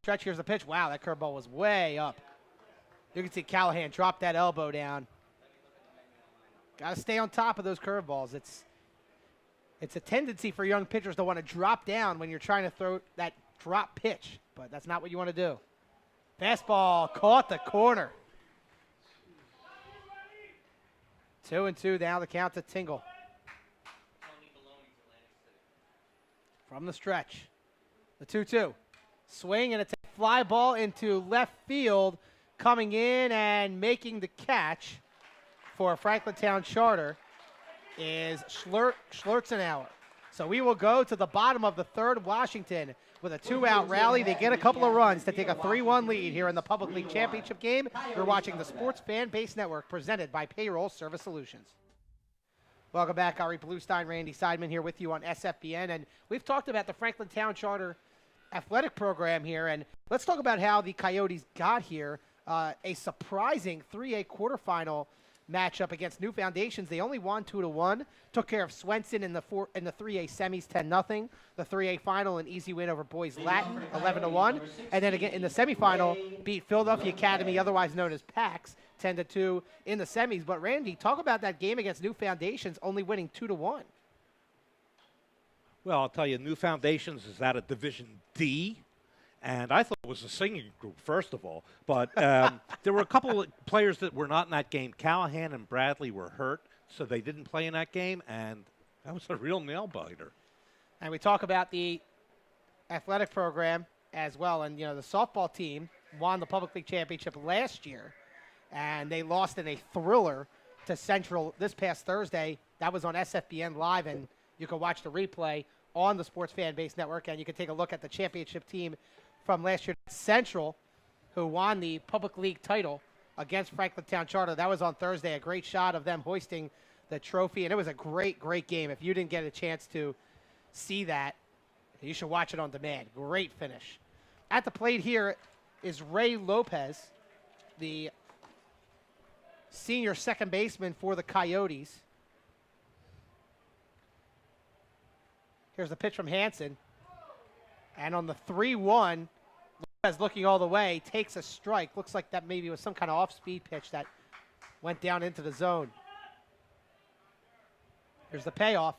Stretch, here's the pitch. Wow, that curveball was way up. You can see Callahan drop that elbow down. Got to stay on top of those curveballs. It's a tendency for young pitchers to want to drop down when you're trying to throw that drop pitch, but that's not what you want to do. Fastball caught the corner. 2-2 now, the count to Tingle. From the stretch, the 2-2. Swing and a fly ball into left field, coming in and making the catch for Franklintown Charter is Schlerzenauer. So we will go to the bottom of the third. Washington with a 2-out rally. They get a couple of runs to take a 3-1 lead here in the Public League Championship game. You're watching the Sports Fan Base Network presented by Payroll Service Solutions. Welcome back. Ari Bluestein, Randy Seidman here with you on SFBN. And we've talked about the Franklintown Charter athletic program here, and let's talk about how the Coyotes got here. A surprising 3A quarterfinal matchup against New Foundations. They only won 2-1. Took care of Swenson in the 3A semis 10-0. The 3A final, an easy win over Boys Latin 11-1, and then again in the semifinal beat Philadelphia Academy, otherwise known as PAX, 10-2 in the semis. But Randy, talk about that game against New Foundations, only winning 2-1. Well, I'll tell you, New Foundations is out of Division D, and I thought it was a singing group, first of all. But there were a couple of players that were not in that game. Callahan and Bradley were hurt, so they didn't play in that game, and that was a real nail-biter. And we talk about the athletic program as well, and, you know, the softball team won the Public League Championship last year, and they lost in a thriller to Central this past Thursday. That was on SFBN Live, and you can watch the replay on the Sports Fan Base Network, and you can take a look at the championship team from last year, Central, who won the Public League title against Franklintown Charter. That was on Thursday, a great shot of them hoisting the trophy, and it was a great, great game. If you didn't get a chance to see that, you should watch it on demand. Great finish. At the plate here is Rey Lopez, the senior second baseman for the Coyotes. Here's the pitch from Hansen. And on the 3-1, Lopez looking all the way, takes a strike. Looks like that maybe was some kind of off-speed pitch that went down into the zone. Here's the payoff.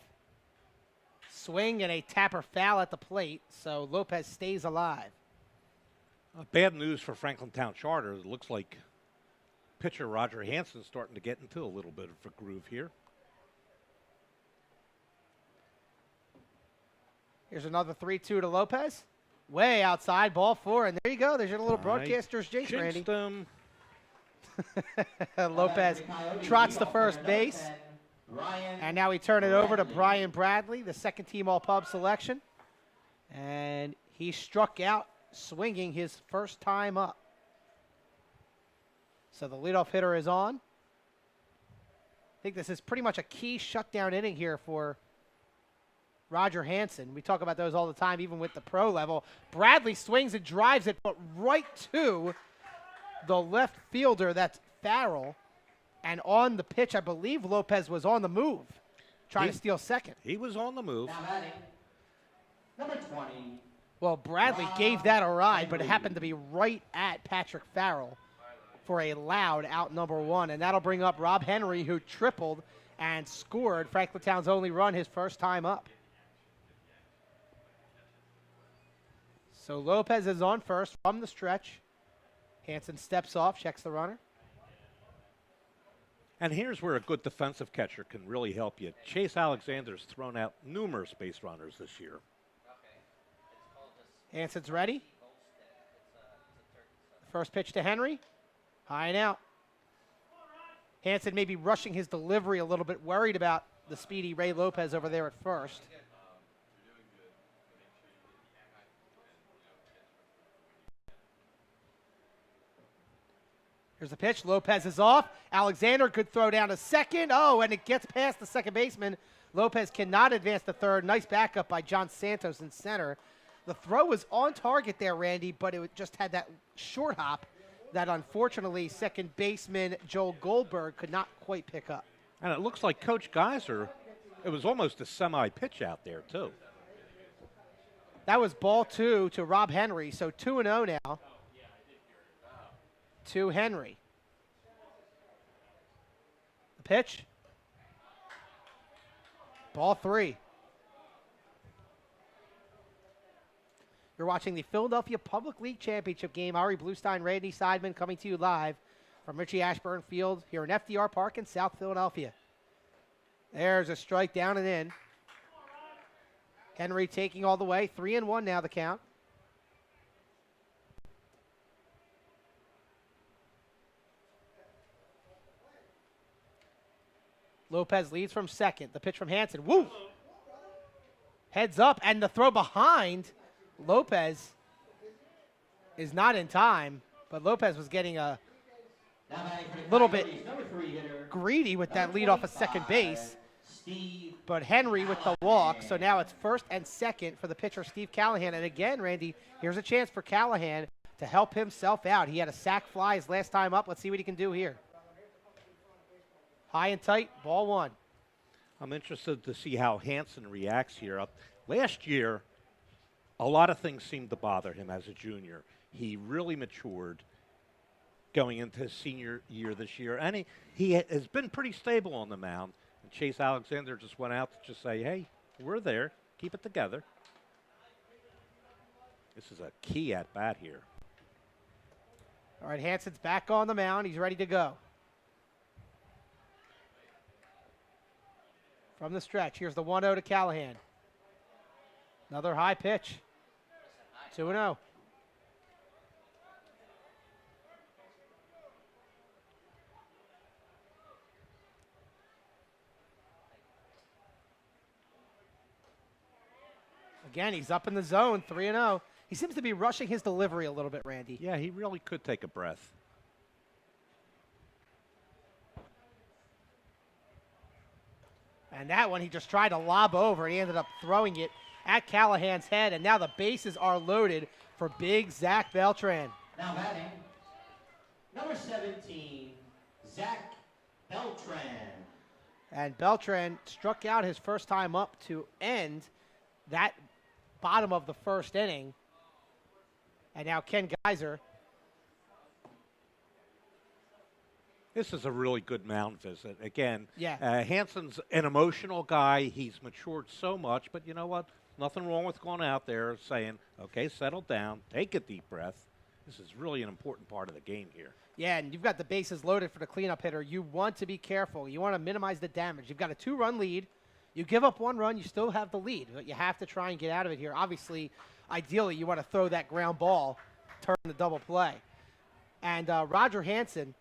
Swing and a tapper foul at the plate, so Lopez stays alive. Bad news for Franklintown Charter. It looks like pitcher Roger Hansen's starting to get into a little bit of a groove here. Here's another 3-2 to Lopez. Way outside, ball 4, and there you go. There's your little broadcaster's jinx, Randy. Lopez trots to first base. And now we turn it over to Brian Bradley, the second team All-Pub selection. And he struck out swinging his first time up. So the leadoff hitter is on. I think this is pretty much a key shutdown inning here for Roger Hansen. We talk about those all the time, even with the pro level. Bradley swings and drives it, but right to the left fielder, that's Farrell. And on the pitch, I believe Lopez was on the move, trying to steal second. He was on the move. Number 20. Well, Bradley gave that a ride, but it happened to be right at Patrick Farrell for a loud out number 1. And that'll bring up Rob Henry, who tripled and scored Franklintown's only run his first time up. So Lopez is on first from the stretch. Hansen steps off, checks the runner. And here's where a good defensive catcher can really help you. Chase Alexander's thrown out numerous base runners this year. Hansen's ready. First pitch to Henry. High and out. Hansen maybe rushing his delivery a little bit, worried about the speedy Rey Lopez over there at first. Here's the pitch. Lopez is off. Alexander could throw down to second. Oh, and it gets past the second baseman. Lopez cannot advance to third. Nice backup by John Santos in center. The throw was on target there, Randy, but it just had that short hop that unfortunately second baseman Joel Goldberg could not quite pick up. And it looks like Coach Geyser, it was almost a semi-pitch out there, too. That was ball 2 to Rob Henry, so 2-0 now to Henry. The pitch. Ball 3. You're watching the Philadelphia Public League Championship game. Ari Bluestein, Randy Seidman coming to you live from Richie Ashburn Field here in FDR Park in South Philadelphia. There's a strike down and in. Henry taking all the way. 3-1 now the count. Lopez leads from second. The pitch from Hansen. Woo! Heads up, and the throw behind. Lopez is not in time, but Lopez was getting a little bit greedy with that lead off of second base. But Henry with the walk, so now it's first and second for the pitcher, Steve Callahan. And again, Randy, here's a chance for Callahan to help himself out. He had a sac fly his last time up. Let's see what he can do here. High and tight, ball 1. I'm interested to see how Hansen reacts here. Last year, a lot of things seemed to bother him as a junior. He really matured going into his senior year this year, and he has been pretty stable on the mound. And Chase Alexander just went out to just say, hey, we're there. Keep it together. This is a key at-bat here. All right, Hansen's back on the mound. He's ready to go. From the stretch, here's the 1-0 to Callahan. Another high pitch. 2-0. Again, he's up in the zone, 3-0. He seems to be rushing his delivery a little bit, Randy. Yeah, he really could take a breath. And that one he just tried to lob over, and he ended up throwing it at Callahan's head. And now the bases are loaded for big Zach Beltran. Now batting, number 17, Zach Beltran. And Beltran struck out his first time up to end that bottom of the first inning. And now Ken Geyser. This is a really good mound visit. Again, Yeah. Hansen's an emotional guy. He's matured so much, but you know what? Nothing wrong with going out there saying, okay, settle down, take a deep breath. This is really an important part of the game here. Yeah, and you've got the bases loaded for the cleanup hitter. You want to be careful. You want to minimize the damage. You've got a 2-run lead. You give up 1 run, you still have the lead. But you have to try and get out of it here. Obviously, ideally, you want to throw that ground ball, turn the double play. And Roger Hansen,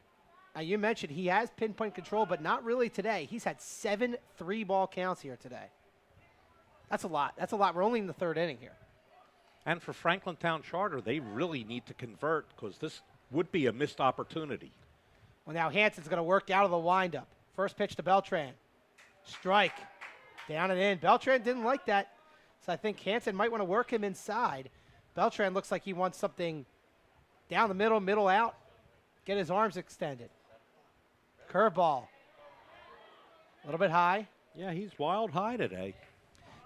you mentioned he has pinpoint control, but not really today. He's had 7 3-ball counts here today. That's a lot. That's a lot. We're only in the 3rd inning here. And for Franklin Town Charter, they really need to convert because this would be a missed opportunity. Well, now Hansen's going to work out of the windup. First pitch to Beltran. Strike. Down and in. Beltran didn't like that, so I think Hansen might want to work him inside. Beltran looks like he wants something down the middle, middle out. Get his arms extended. Curveball. A little bit high. Yeah, he's wild high today.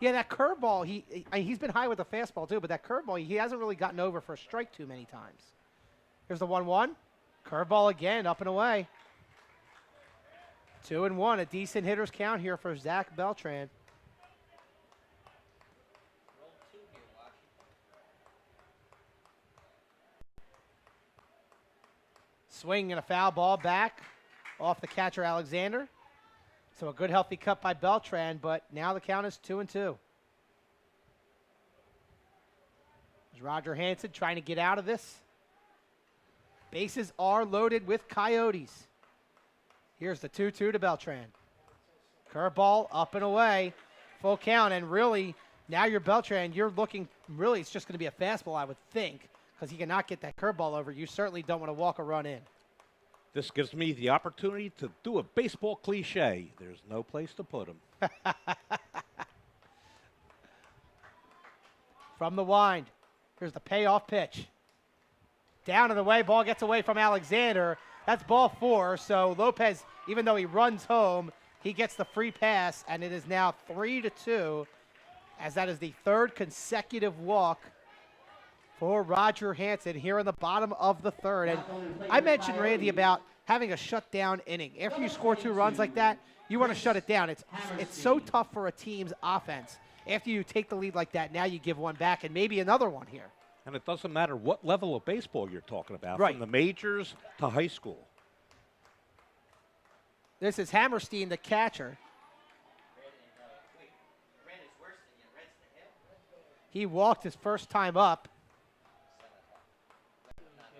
Yeah, that curveball, he's been high with the fastball too, but that curveball, he hasn't really gotten over for a strike too many times. Here's the 1-1. Curveball again, up and away. 2-1, a decent hitter's count here for Zach Beltran. Swing and a foul ball back off the catcher Alexander. So a good healthy cut by Beltran, but now the count is 2-2. There's Roger Hansen trying to get out of this. Bases are loaded with Coyotes. Here's the 2-2 to Beltran. Curveball up and away. Full count, and really, now you're Beltran. You're looking, really, it's just going to be a fastball, I would think, because he cannot get that curveball over. You certainly don't want to walk a run in. This gives me the opportunity to do a baseball cliche. There's no place to put him. From the wind, here's the payoff pitch. Down and away, ball gets away from Alexander. That's ball 4, so Lopez, even though he runs home, he gets the free pass, and it is now 3-2, as that is the 3rd consecutive walk for Roger Hansen here in the bottom of the 3rd. And I mentioned, Randy, about having a shutdown inning. After you score 2 runs like that, you want to shut it down. It's so tough for a team's offense. After you take the lead like that, now you give one back and maybe another one here. And it doesn't matter what level of baseball you're talking about, right, from the majors to high school. This is Hammerstein, the catcher. He walked his first time up.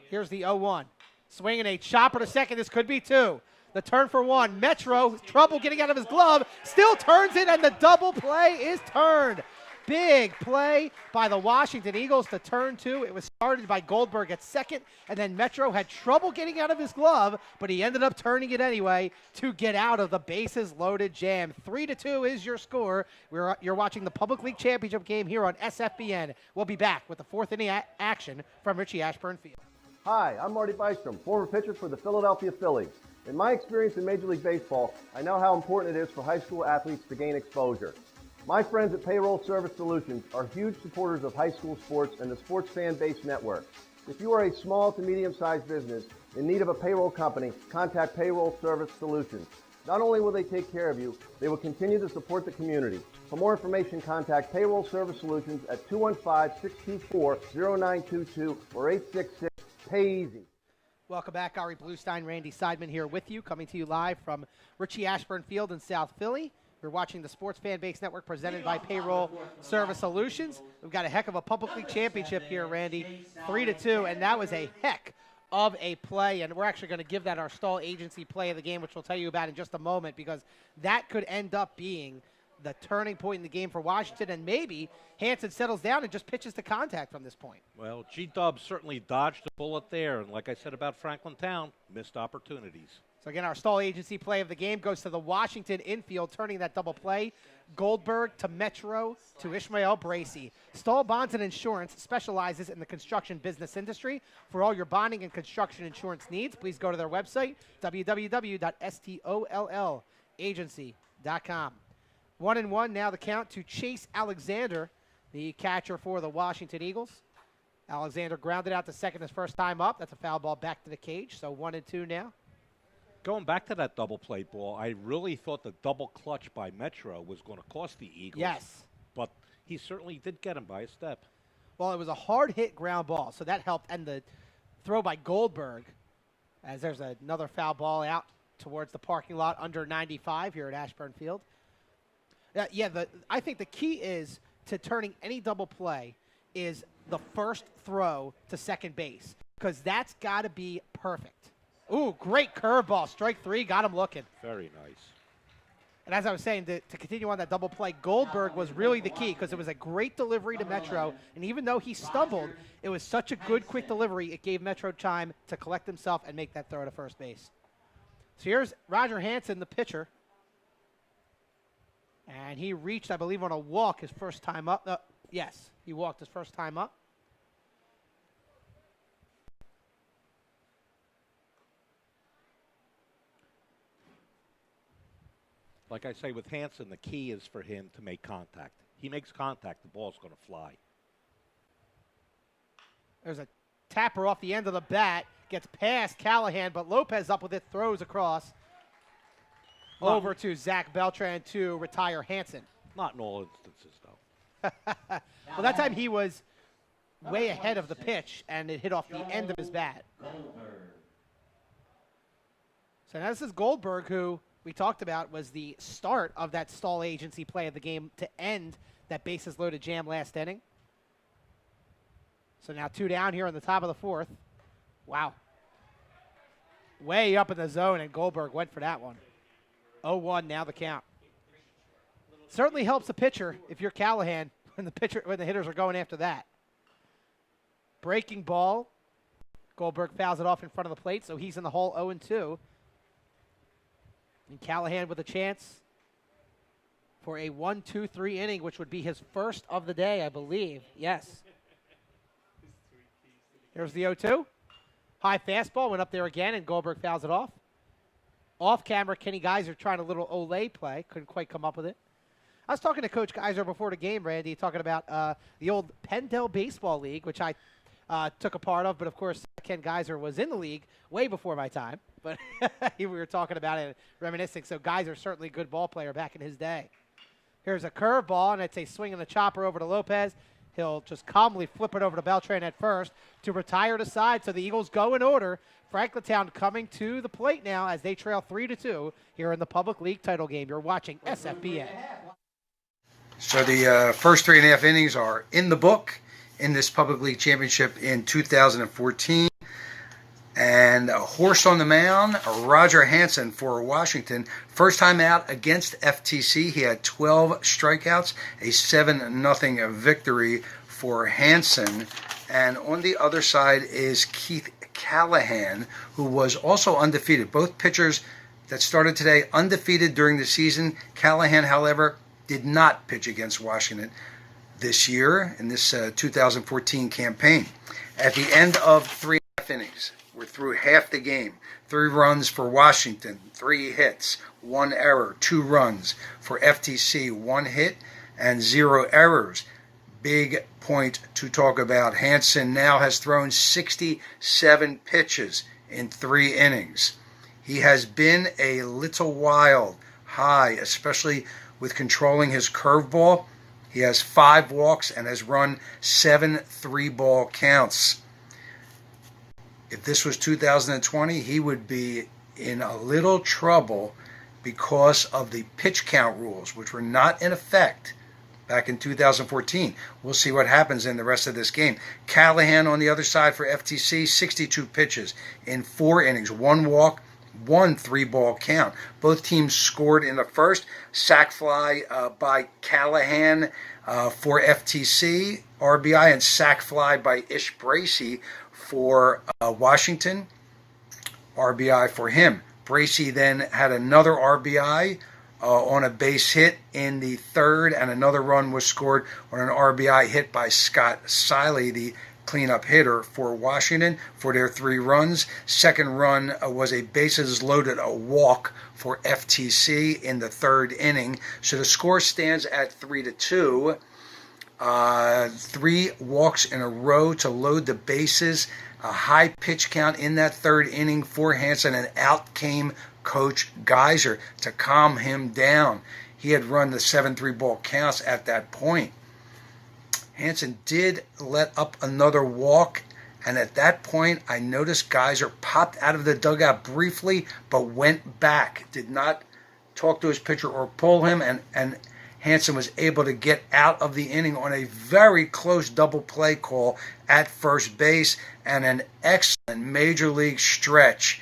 Here's the 0-1. Swinging a chopper to second. This could be 2. The turn for 1. Metro, trouble getting out of his glove. Still turns it, and the double play is turned. Big play by the Washington Eagles to turn 2. It was started by Goldberg at second, and then Metro had trouble getting out of his glove, but he ended up turning it anyway to get out of the bases loaded jam. 3-2 is your score. You're watching the Public League Championship game here on SFBN. We'll be back with the 4th inning action from Richie Ashburn Field. Hi, I'm Marty Bystrom, former pitcher for the Philadelphia Phillies. In my experience in Major League Baseball, I know how important it is for high school athletes to gain exposure. My friends at Payroll Service Solutions are huge supporters of high school sports and the Sports Fan Base Network. If you are a small to medium-sized business in need of a payroll company, contact Payroll Service Solutions. Not only will they take care of you, they will continue to support the community. For more information, contact Payroll Service Solutions at 215-624-0922 or 866-PAY-EASY. Welcome back. Ari Bluestein, Randy Seidman here with you, coming to you live from Richie Ashburn Field in South Philly. You're watching the Sports Fan Base Network presented by Payroll Service Solutions. We've got a heck of a Public League Championship here, Randy. 3-2, and that was a heck of a play, and we're actually going to give that our stall agency play of the game, which we'll tell you about in just a moment, because that could end up being the turning point in the game for Washington, and maybe Hansen settles down and just pitches to contact from this point. Well, G-Dub certainly dodged a bullet there, and like I said about Franklin Town, missed opportunities. So again, our stall agency play of the game goes to the Washington infield, turning that double play. Goldberg to Metro to Ishmael Bracey. Stall Bonds and Insurance specializes in the construction business industry. For all your bonding and construction insurance needs, please go to their website, www.stollagency.com. 1-1 now the count to Chase Alexander, the catcher for the Washington Eagles. Alexander grounded out to second his first time up. That's a foul ball back to the cage, so 1-2 now. Going back to that double play ball, I really thought the double clutch by Metro was going to cost the Eagles. Yes. But he certainly did get him by a step. Well, it was a hard hit ground ball, so that helped. And the throw by Goldberg, as there's another foul ball out towards the parking lot under 95 here at Ashburn Field. I think the key is to turning any double play is the first throw to second base, because that's got to be perfect. Ooh, great curveball. Strike 3, got him looking. Very nice. And as I was saying, to continue on that double play, Goldberg was really the key, because it was a great delivery to Metro. And even though he stumbled, it was such a good, quick delivery, it gave Metro time to collect himself and make that throw to first base. So here's Roger Hansen, the pitcher. And he reached, I believe, on a walk his first time up. Yes, he walked his first time up. Like I say with Hansen, the key is for him to make contact. He makes contact, the ball's going to fly. There's a tapper off the end of the bat. Gets past Callahan, but Lopez up with it, throws across. Over to Zach Beltran to retire Hansen. Not in all instances, though. Well, that time he was way ahead of the pitch, and it hit off the end of his bat. So now this is Goldberg, who we talked about was the start of that stall agency play of the game to end that bases loaded jam last inning. So now 2 down here on the top of the 4th. Wow. way up in the zone, and Goldberg went for that one. 0-1 now the count. Certainly helps the pitcher if you're Callahan when the hitters are going after that. Breaking ball. Goldberg fouls it off in front of the plate, so he's in the hole 0-2. And Callahan with a chance for a 1-2-3 inning, which would be his first of the day, I believe. Yes. Here's the 0-2. High fastball, went up there again, and Goldberg fouls it off. Off camera, Kenny Geyser trying a little Olay play. Couldn't quite come up with it. I was talking to Coach Geyser before the game, Randy, talking about the old Pendel Baseball League, which I took a part of. But, of course, Ken Geyser was in the league way before my time. But we were talking about it, reminiscing. So Geyser's certainly a good ball player back in his day. Here's a curveball, and it's a swing in the chopper over to Lopez. He'll just calmly flip it over to Beltran at first to retire the side. So the Eagles go in order. Franklintown coming to the plate now as they trail 3-2 here in the Public League title game. You're watching SFBN. So the first 3.5 innings are in the book in this Public League Championship in 2014. And a horse on the mound, Roger Hansen for Washington. First time out against FTC. He had 12 strikeouts, a 7-0 victory for Hansen. And on the other side is Keith Callahan, who was also undefeated. Both pitchers that started today undefeated during the season. Callahan, however, did not pitch against Washington this year in this 2014 campaign. At the end of 3.5 innings, we're through half the game. 3 runs for Washington, 3 hits, 1 error, 2 runs. For FTC, 1 hit and 0 errors. Big point to talk about. Hansen now has thrown 67 pitches in 3 innings. He has been a little wild, high, especially with controlling his curveball. He has 5 walks and has run 7 3-ball counts. If this was 2020, he would be in a little trouble because of the pitch count rules, which were not in effect back in 2014. We'll see what happens in the rest of this game. Callahan on the other side for FTC, 62 pitches in 4 innings, 1 walk, 1 3-ball count. Both teams scored in the first. Sac fly by Callahan for FTC, RBI, and sac fly by Ish Bracey for Washington, RBI for him. Bracey then had another RBI on a base hit in the 3rd, and another run was scored on an RBI hit by Scott Siley, the cleanup hitter for Washington, for their 3 runs. Second run was a bases loaded, a walk for FTC in the 3rd inning. So the score stands at 3-2. 3 walks in a row to load the bases. A high pitch count in that 3rd inning for Hansen, and out came Coach Geyser to calm him down. He had run the 7 3-ball counts at that point. Hansen did let up another walk, and at that point I noticed Geyser popped out of the dugout briefly but went back, did not talk to his pitcher or pull him, and Hansen was able to get out of the inning on a very close double play call at first base, and an excellent major league stretch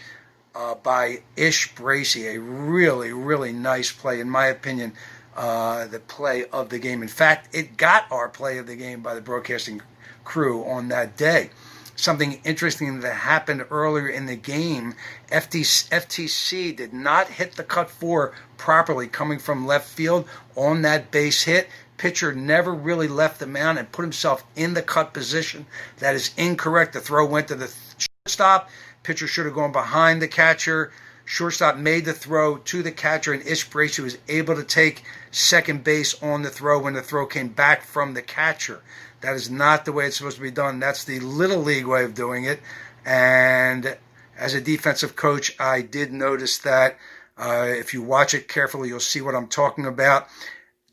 by Ish Bracey. A really, really nice play, in my opinion, the play of the game. In fact, it got our play of the game by the broadcasting crew on that day. Something interesting that happened earlier in the game, FTC did not hit the cut 4 properly coming from left field on that base hit. Pitcher never really left the mound and put himself in the cut position. That is incorrect. The throw went to the shortstop. Pitcher should have gone behind the catcher. Shortstop made the throw to the catcher, and Ish Bracey was able to take second base on the throw when the throw came back from the catcher. That is not the way it's supposed to be done. That's the Little League way of doing it. And as a defensive coach, I did notice that. If you watch it carefully, you'll see what I'm talking about.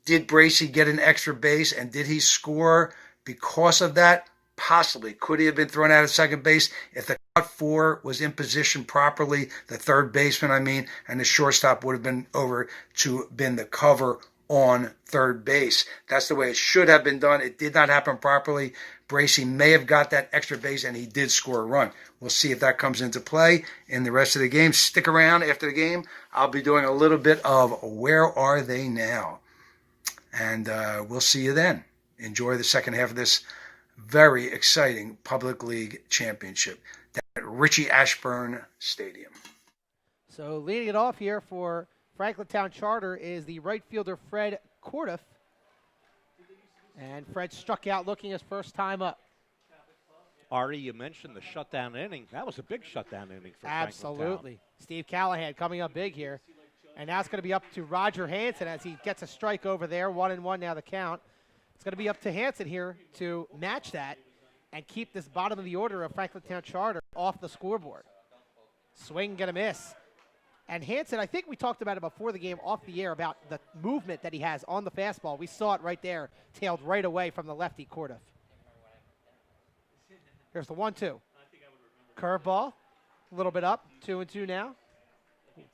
Did Bracey get an extra base, and did he score because of that? Possibly. Could he have been thrown out at second base if the cut 4 was in position properly, the third baseman, and the shortstop would have been over to been the cover on third base? That's the way it should have been done. It did not happen properly. Bracey may have got that extra base, and he did score a run. We'll see if that comes into play in the rest of the game. Stick around after the game. I'll be doing a little bit of Where Are They Now? And we'll see you then. Enjoy the second half of this very exciting Public League Championship down at Richie Ashburn Stadium. So leading it off here for Franklintown Charter is the right fielder Fred Cordiff. And Fred struck out looking his first time up. Ari, you mentioned the shutdown inning. That was a big shutdown inning for Absolutely. Steve Callahan coming up big here. And now it's going to be up to Roger Hansen as he gets a strike over there. 1-1 now the count. It's going to be up to Hansen here to match that and keep this bottom of the order of Franklintown Charter off the scoreboard. Swing, get a miss. And Hansen, I think we talked about it before the game off the air about the movement that he has on the fastball. We saw it right there, tailed right away from the lefty Cordiff. Here's the 1-2. Curveball, a little bit up, 2-2 now.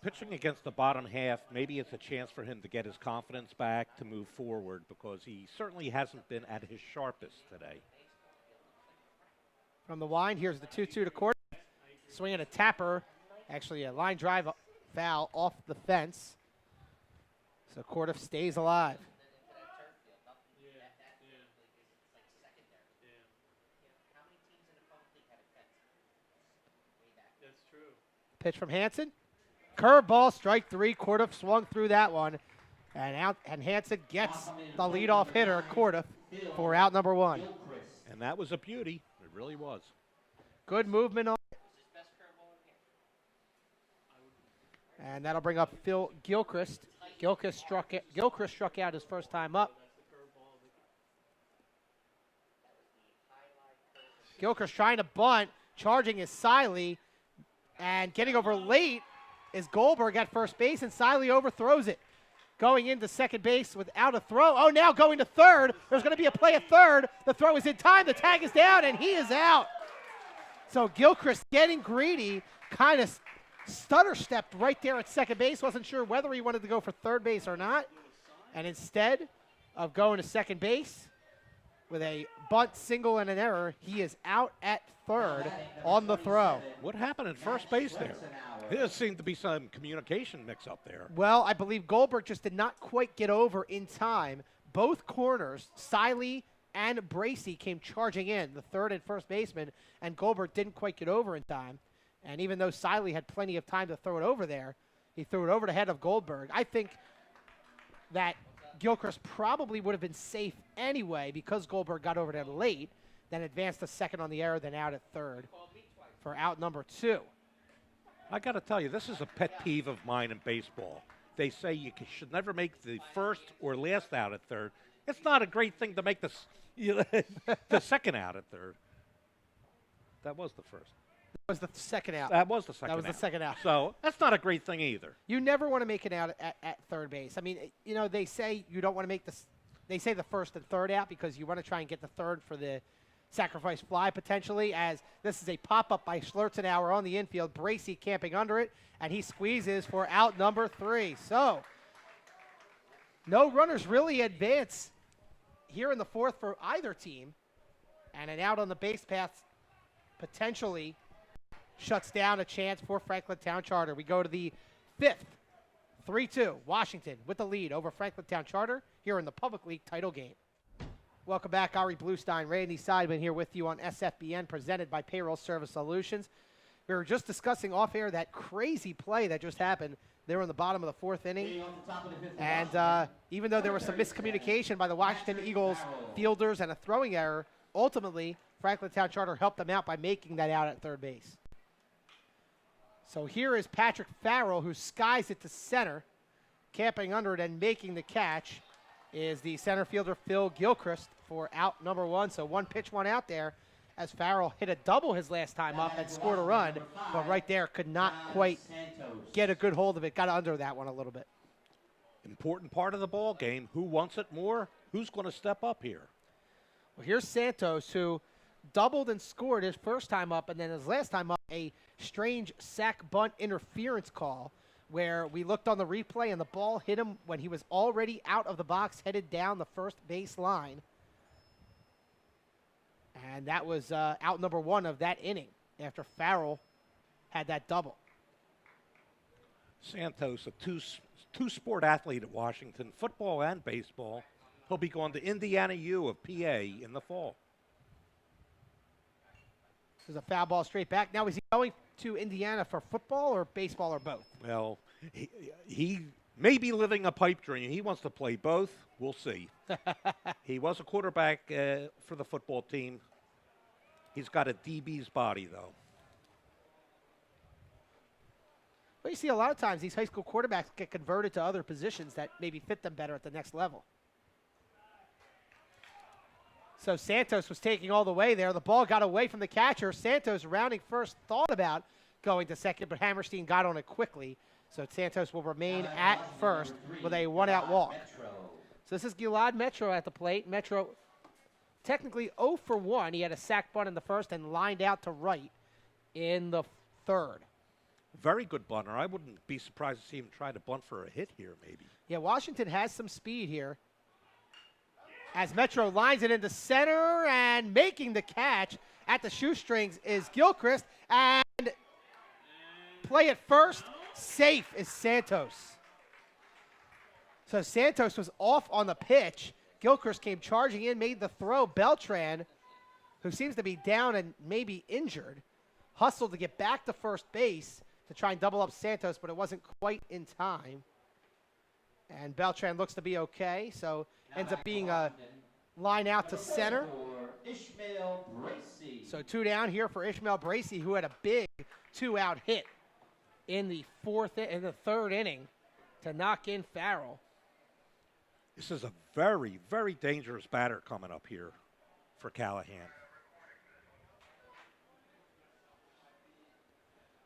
Pitching against the bottom half, maybe it's a chance for him to get his confidence back to move forward because he certainly hasn't been at his sharpest today. From the line, here's the 2-2 to Cordiff. Swinging a tapper, actually a line drive foul off the fence. So Cordiff stays alive. Pitch from Hansen. Curveball, strike three. Cordiff swung through that one. And Hansen gets the leadoff hitter, Cordiff, for out number one. And that was a beauty. It really was. Good movement on it. And that'll bring up Phil Gilchrist. Gilchrist struck out his first time up. Gilchrist trying to bunt. Charging is Siley. And getting over late is Goldberg at first base, and Siley overthrows it. Going into second base without a throw. Oh, now going to third. There's going to be a play at third. The throw is in time. The tag is down, and he is out. So Gilchrist getting greedy, kind of stutter stepped right there at second base. Wasn't sure whether he wanted to go for third base or not. And instead of going to second base with a bunt, single, and an error, he is out at third on the throw. What happened at first base there? There seemed to be some communication mix-up there. Well, I believe Goldberg just did not quite get over in time. Both corners, Siley and Bracey, came charging in, the third and first baseman, and Goldberg didn't quite get over in time. And even though Siley had plenty of time to throw it over there, he threw it over the head of Goldberg. I think that Gilchrist probably would have been safe anyway because Goldberg got over there late, then advanced to second on the error, then out at third for out number two. I got to tell you, this is a pet peeve of mine in baseball. They say you should never make the first or last out at third. It's not a great thing to make the second out at third. That was the first. That was the second out. That was the second out. That was the second out. So that's not a great thing either. You never want to make it out at third base. I mean, you know, they say you don't want to make they say the first and third out because you want to try and get the third for the sacrifice fly potentially, as this is a pop-up by Schlerzenauer on the infield. Bracey camping under it, and he squeezes for out number three. So no runners really advance here in the fourth for either team, and an out on the base path potentially shuts down a chance for Franklintown Charter. We go to the fifth. 3-2, Washington with the lead over Franklintown Charter here in the Public League title game. Welcome back, Ari Bluestein, Randy Seidman here with you on SFBN, presented by Payroll Service Solutions. We were just discussing off air that crazy play that just happened there in the bottom of the fourth inning. And even though there was some miscommunication by the Washington Eagles fielders and a throwing error, ultimately Franklintown Charter helped them out by making that out at third base. So here is Patrick Farrell, who skies it to center. Camping under it and making the catch is the center fielder Phil Gilchrist for out number one. So one pitch, one out there, as Farrell hit a double his last time up and scored a run, but right there could not quite get a good hold of it. Got under that one a little bit. Important part of the ball game. Who wants it more? Who's going to step up here? Well, here's Santos, who doubled and scored his first time up, and then his last time up, a strange sack bunt interference call where we looked on the replay and the ball hit him when he was already out of the box, headed down the first base line. And that was out number 1 of that inning after Farrell had that double. Santos, a two-sport athlete at Washington, football and baseball. He'll be going to Indiana U of PA in the fall. There's a foul ball straight back. Now, is he going to Indiana for football or baseball or both? Well, he may be living a pipe dream. He wants to play both. We'll see. He was a quarterback for the football team. He's got a DB's body, though. Well, you see a lot of times these high school quarterbacks get converted to other positions that maybe fit them better at the next level. So Santos was taking all the way there. The ball got away from the catcher. Santos, rounding first, thought about going to second, but Hammerstein got on it quickly. So Santos will remain at first with a one-out walk. So this is Gilad Metro at the plate. Metro technically 0 for 1. He had a sack bunt in the first and lined out to right in the third. Very good bunter. I wouldn't be surprised to see him try to bunt for a hit here, maybe. Yeah, Washington has some speed here. As Metro lines it into center, and making the catch at the shoestrings is Gilchrist, and play at first, safe is Santos. So Santos was off on the pitch. Gilchrist came charging in, made the throw. Beltran, who seems to be down and maybe injured, hustled to get back to first base to try and double up Santos, but it wasn't quite in time. And Beltran looks to be okay, so ends up being a line out to center. So 2 down here for Ishmael Bracey, who had a big 2-out hit in the third inning to knock in Farrell. This is a very, very dangerous batter coming up here for Callahan.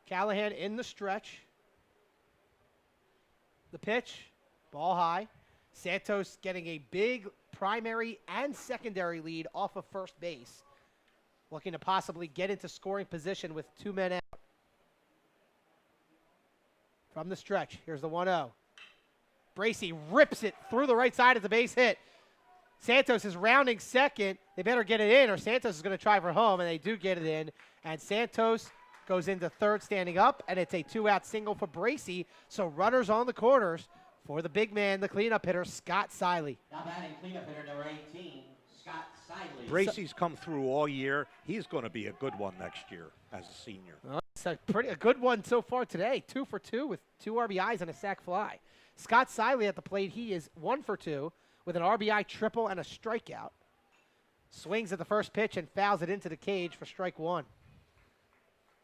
Callahan in the stretch. The pitch, ball high. Santos getting a big primary and secondary lead off of first base. Looking to possibly get into scoring position with 2 men out. From the stretch, here's the 1-0. Bracey rips it through the right side of the base hit. Santos is rounding second. They better get it in, or Santos is going to try for home, and they do get it in. And Santos goes into third standing up, and it's a 2-out single for Bracey. So runners on the corners for the big man, the cleanup hitter, Scott Siley. Now batting cleanup hitter number 18, Scott Siley. Bracey's come through all year. He's going to be a good one next year as a senior. It's a good one so far today. 2 for 2 with 2 RBIs and a sac fly. Scott Siley at the plate. He is 1 for 2 with an RBI triple and a strikeout. Swings at the first pitch and fouls it into the cage for strike 1.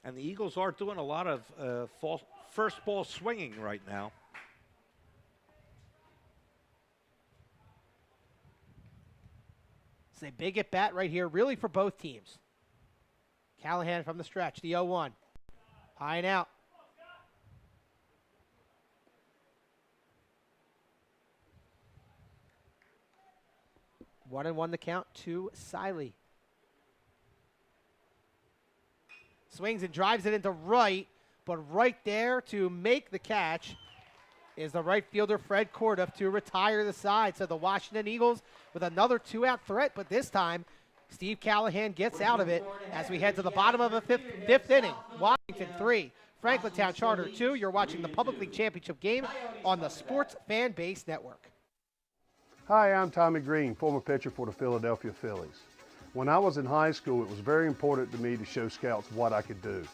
And the Eagles are doing a lot of first ball swinging right now. It's a big at bat right here, really, for both teams. Callahan from the stretch, the 0-1. High and out. One and one the count to Siley. Swings and drives it into right, but right there to make the catch is the right fielder Fred Corduff to retire the side. So the Washington Eagles with another 2-out threat, but this time Steve Callahan gets out of it as we head to the bottom of the fifth inning. Washington 3, Franklintown Charter 2. You're watching the Public League Championship game on the Sports Fan Base Network. Hi, I'm Tommy Greene, former pitcher for the Philadelphia Phillies. When I was in high school, it was very important to me to show scouts what I could do.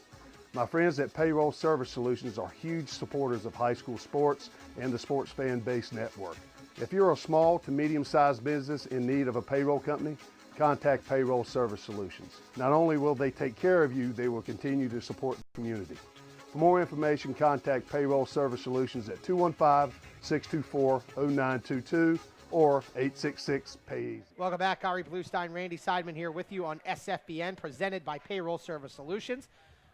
My friends at Payroll Service Solutions are huge supporters of high school sports and the Sports Fan Base Network. If you're a small to medium-sized business in need of a payroll company, contact Payroll Service Solutions. Not only will they take care of you, they will continue to support the community. For more information, contact Payroll Service Solutions at 215-624-0922 or 866-PAY-EASY. Welcome back. Ari Bluestein, Randy Seidman here with you on SFBN, presented by Payroll Service Solutions.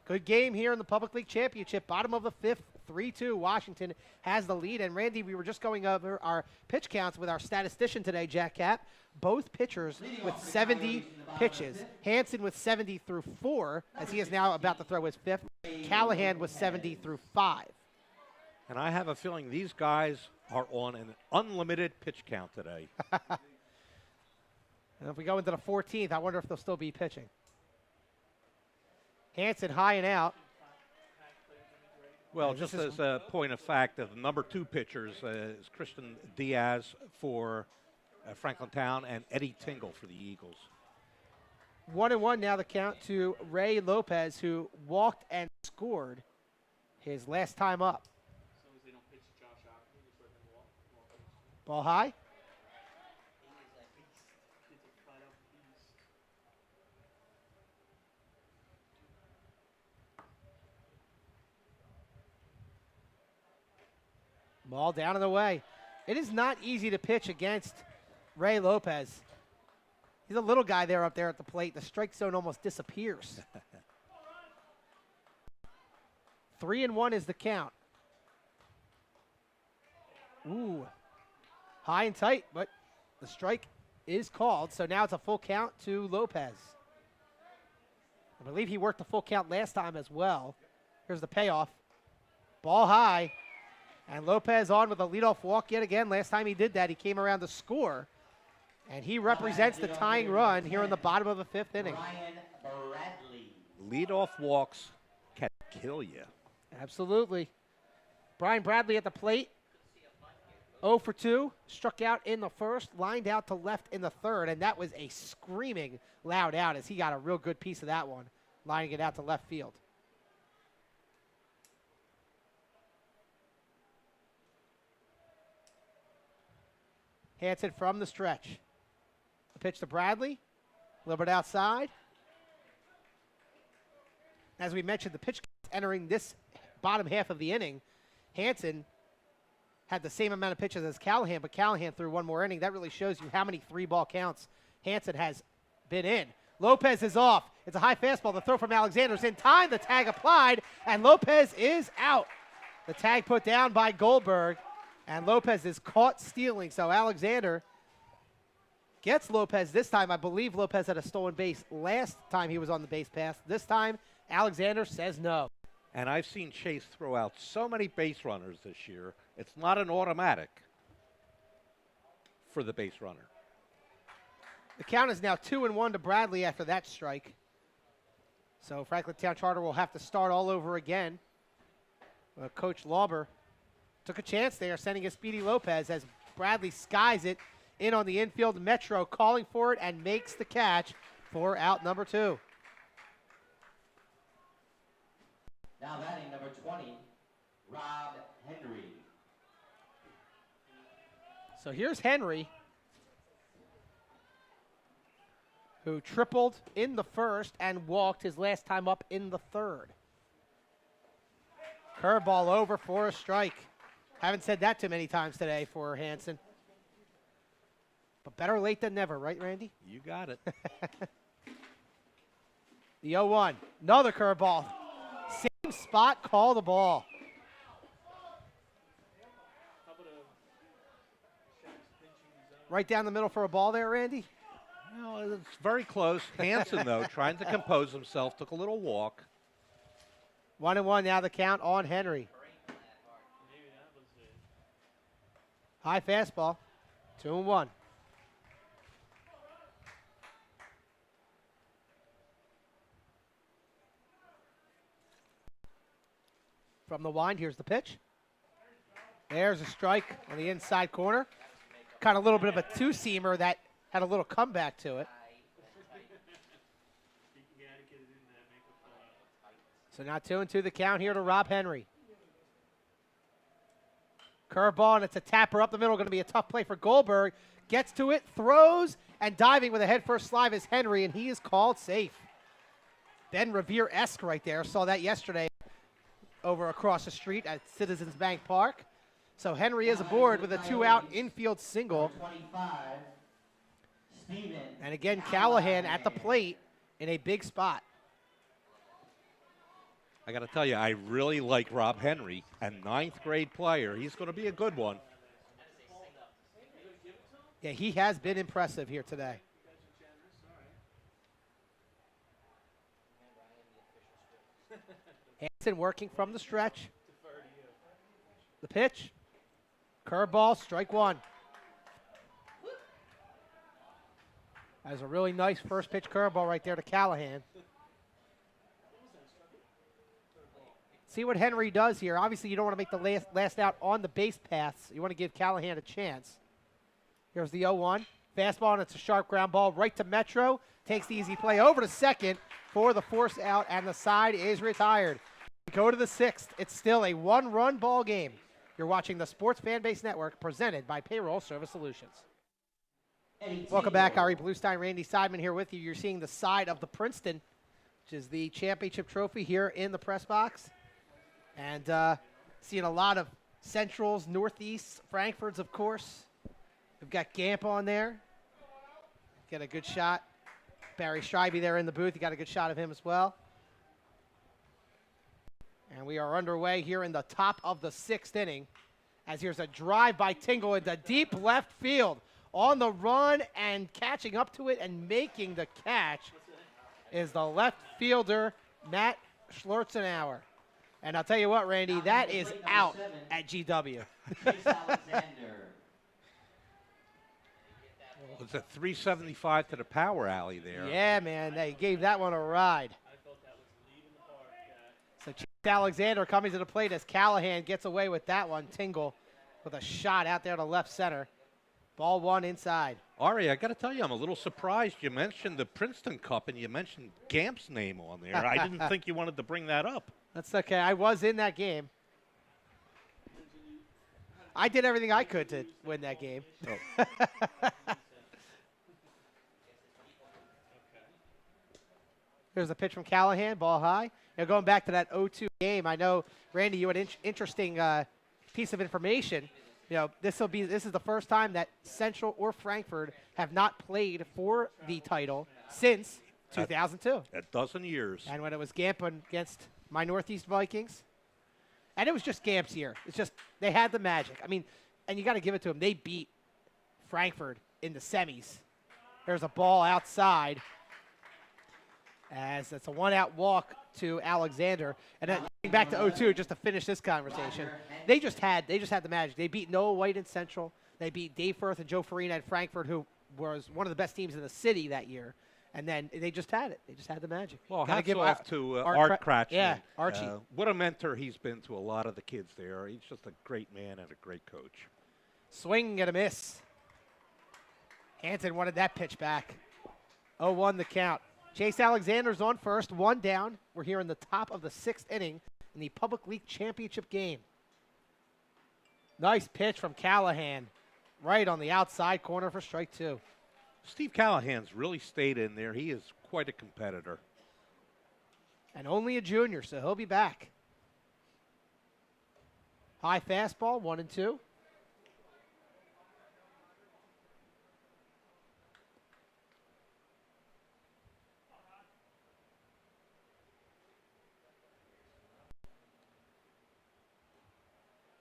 Good game here in the Public League Championship. Bottom of the fifth, 3-2. Washington has the lead. And, Randy, we were just going over our pitch counts with our statistician today, Jack Cap. Both pitchers with 70 pitches. Hansen with 70 through 4, as he is now about to throw his fifth. Callahan with 70 through 5. And I have a feeling these guys are on an unlimited pitch count today. And if we go into the 14th, I wonder if they'll still be pitching. Hansen high and out. Well, just as a point of fact, the number 2 pitchers is Christian Diaz for Franklintown and Eddie Tingle for the Eagles. 1-1 now the count to Rey Lopez, who walked and scored his last time up. Ball high. Ball down and away. It is not easy to pitch against Rey Lopez. He's a little guy there up there at the plate. The strike zone almost disappears. 3-1 is the count. Ooh. High and tight, but the strike is called. So now it's a full count to Lopez. I believe he worked the full count last time as well. Here's the payoff. Ball high. And Lopez on with a leadoff walk yet again. Last time he did that, he came around to score. And he represents the tying run here in the bottom of the 5th inning. Leadoff walks can kill you. Absolutely. Brian Bradley at the plate. 0 for 2. Struck out in the first, lined out to left in the third. And that was a screaming loud out as he got a real good piece of that one, lining it out to left field. Hansen from the stretch. The pitch to Bradley. A little bit outside. As we mentioned, the pitch entering this bottom half of the inning. Hansen had the same amount of pitches as Callahan, but Callahan threw one more inning. That really shows you how many 3-ball counts Hansen has been in. Lopez is off. It's a high fastball. The throw from Alexander's in time. The tag applied, and Lopez is out. The tag put down by Goldberg. And Lopez is caught stealing, so Alexander gets Lopez this time. I believe Lopez had a stolen base last time he was on the base pass. This time, Alexander says no. And I've seen Chase throw out so many base runners this year, it's not an automatic for the base runner. The count is now 2-1 to Bradley after that strike. So Franklintown Charter will have to start all over again. Coach Lauber took a chance there, sending a speedy Lopez as Bradley skies it in on the infield. Metro calling for it and makes the catch for out number 2. Now batting number 20, Rob Henry. So here's Henry, who tripled in the first and walked his last time up in the third. Curveball over for a strike. Haven't said that too many times today for Hansen. But better late than never, right, Randy? You got it. The 0-1. Another curveball. Same spot, call the ball. Right down the middle for a ball there, Randy? No, it's very close. Hansen, though, trying to compose himself, took a little walk. 1-1 now the count on Henry. High fastball, 2-1. From the wind, here's the pitch. There's a strike on the inside corner. Kind of a little bit of a two-seamer that had a little comeback to it. So now 2-2 the count here to Rob Henry. Curveball, and it's a tapper up the middle. Going to be a tough play for Goldberg. Gets to it, throws, and diving with a head-first slide is Henry, and he is called safe. Ben Revere-esque right there. Saw that yesterday over across the street at Citizens Bank Park. So Henry is aboard with a 2-out infield single. And again, Callahan at the plate in a big spot. I got to tell you, I really like Rob Henry, a 9th grade player. He's going to be a good one. Yeah, he has been impressive here today. Hansen working from the stretch. The pitch. Curveball, strike 1. That's a really nice first pitch curveball right there to Callahan. See what Henry does here. Obviously, you don't want to make the last out on the base paths. You want to give Callahan a chance. Here's the 0-1. Fastball, and it's a sharp ground ball right to Metro. Takes the easy play over to second for the force out, and the side is retired. We go to the 6th. It's still a one-run ball game. You're watching the Sports Fanbase Network presented by Payroll Service Solutions. Welcome back. Ari Bluestein, Randy Seidman here with you. You're seeing the side of the Princeton, which is the championship trophy here in the press box. And seeing a lot of Centrals, Northeast, Frankfords, of course. We've got Gamp on there. Get a good shot. Barry Schreibe there in the booth. You got a good shot of him as well. And we are underway here in the top of the 6th inning. As here's a drive by Tingle into deep left field. On the run and catching up to it and making the catch is the left fielder, Matt Schlurzenauer. And I'll tell you what, Randy, that is out at GW. It's a 375 to the power alley there. Yeah, man, they gave that one a ride. So Chase Alexander coming to the plate as Callahan gets away with that one. Tingle with a shot out there to left center. Ball 1 inside. Ari, I got to tell you, I'm a little surprised you mentioned the Princeton Cup and you mentioned Gamp's name on there. I didn't think you wanted to bring that up. That's okay. I was in that game. I did everything I could to win that game. Oh. Here's a pitch from Callahan, ball high. Now going back to that 0-2 game, I know, Randy, you had an interesting piece of information. You know, this is the first time that Central or Frankford have not played for the title since 2002. A dozen years. And when it was Gamp against my Northeast Vikings, and it was just Gamp's year. It's just they had the magic. I mean, and you got to give it to them. They beat Frankford in the semis. There's a ball outside. As it's a one-out walk to Alexander. And then back to 0-2 just to finish this conversation. They just had the magic. They beat Noah White in Central. They beat Dave Firth and Joe Farina at Frankfurt, who was one of the best teams in the city that year. And then they just had it. They just had the magic. Well, hats off to Art Kratchman. Yeah, Archie. What a mentor he's been to a lot of the kids there. He's just a great man and a great coach. Swing and a miss. Hansen wanted that pitch back. 0-1 the count. Chase Alexander's on first, 1 down. We're here in the top of the 6th inning in the Public League Championship game. Nice pitch from Callahan, right on the outside corner for strike 2. Steve Callahan's really stayed in there. He is quite a competitor. And only a junior, so he'll be back. High fastball, 1-2.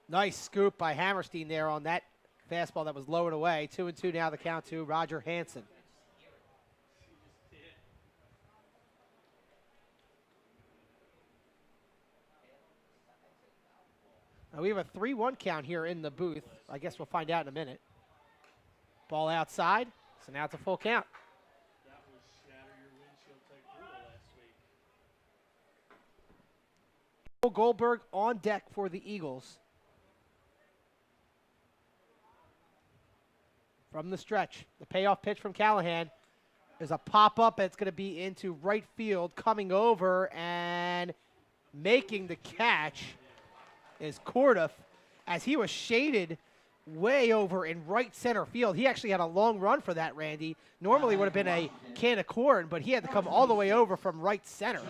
Nice scoop by Hammerstein there on that fastball that was lowered away. 2-2 now the count to Roger Hansen. Now we have a 3-1 count here in the booth. I guess we'll find out in a minute. Ball outside, so now it's a full count. That was shatter your windshield type rule last week. Goldberg on deck for the Eagles. From the stretch, the payoff pitch from Callahan is a pop-up. It's going to be into right field. Coming over and making the catch is Corduff, as he was shaded way over in right center field. He actually had a long run for that, Randy. Normally would have been a can of corn, but he had to come all the way over from right center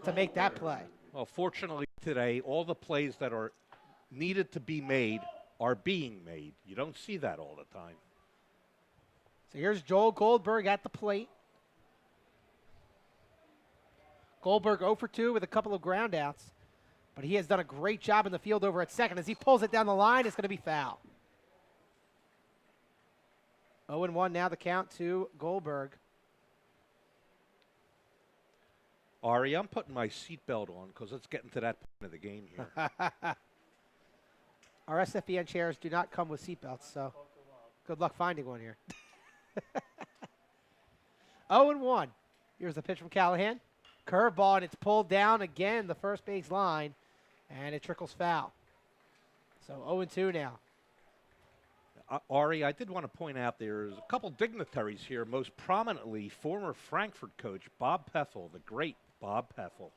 to make that play. Well, fortunately today, all the plays that are needed to be made are being made. You don't see that all the time. So here's Joel Goldberg at the plate. Goldberg 0 for 2 with a couple of ground outs. But he has done a great job in the field over at second. As he pulls it down the line, it's going to be foul. 0-1 now the count to Goldberg. Ari, I'm putting my seatbelt on because it's getting to that point of the game here. Our SFBN chairs do not come with seatbelts, so good luck finding one here. 0-1. Here's the pitch from Callahan. Curveball, and it's pulled down again, the first base line, and it trickles foul. So 0-2 now. Ari, I did want to point out there's a couple dignitaries here, most prominently former Frankfurt coach Bob Peffel, the great Bob Peffel.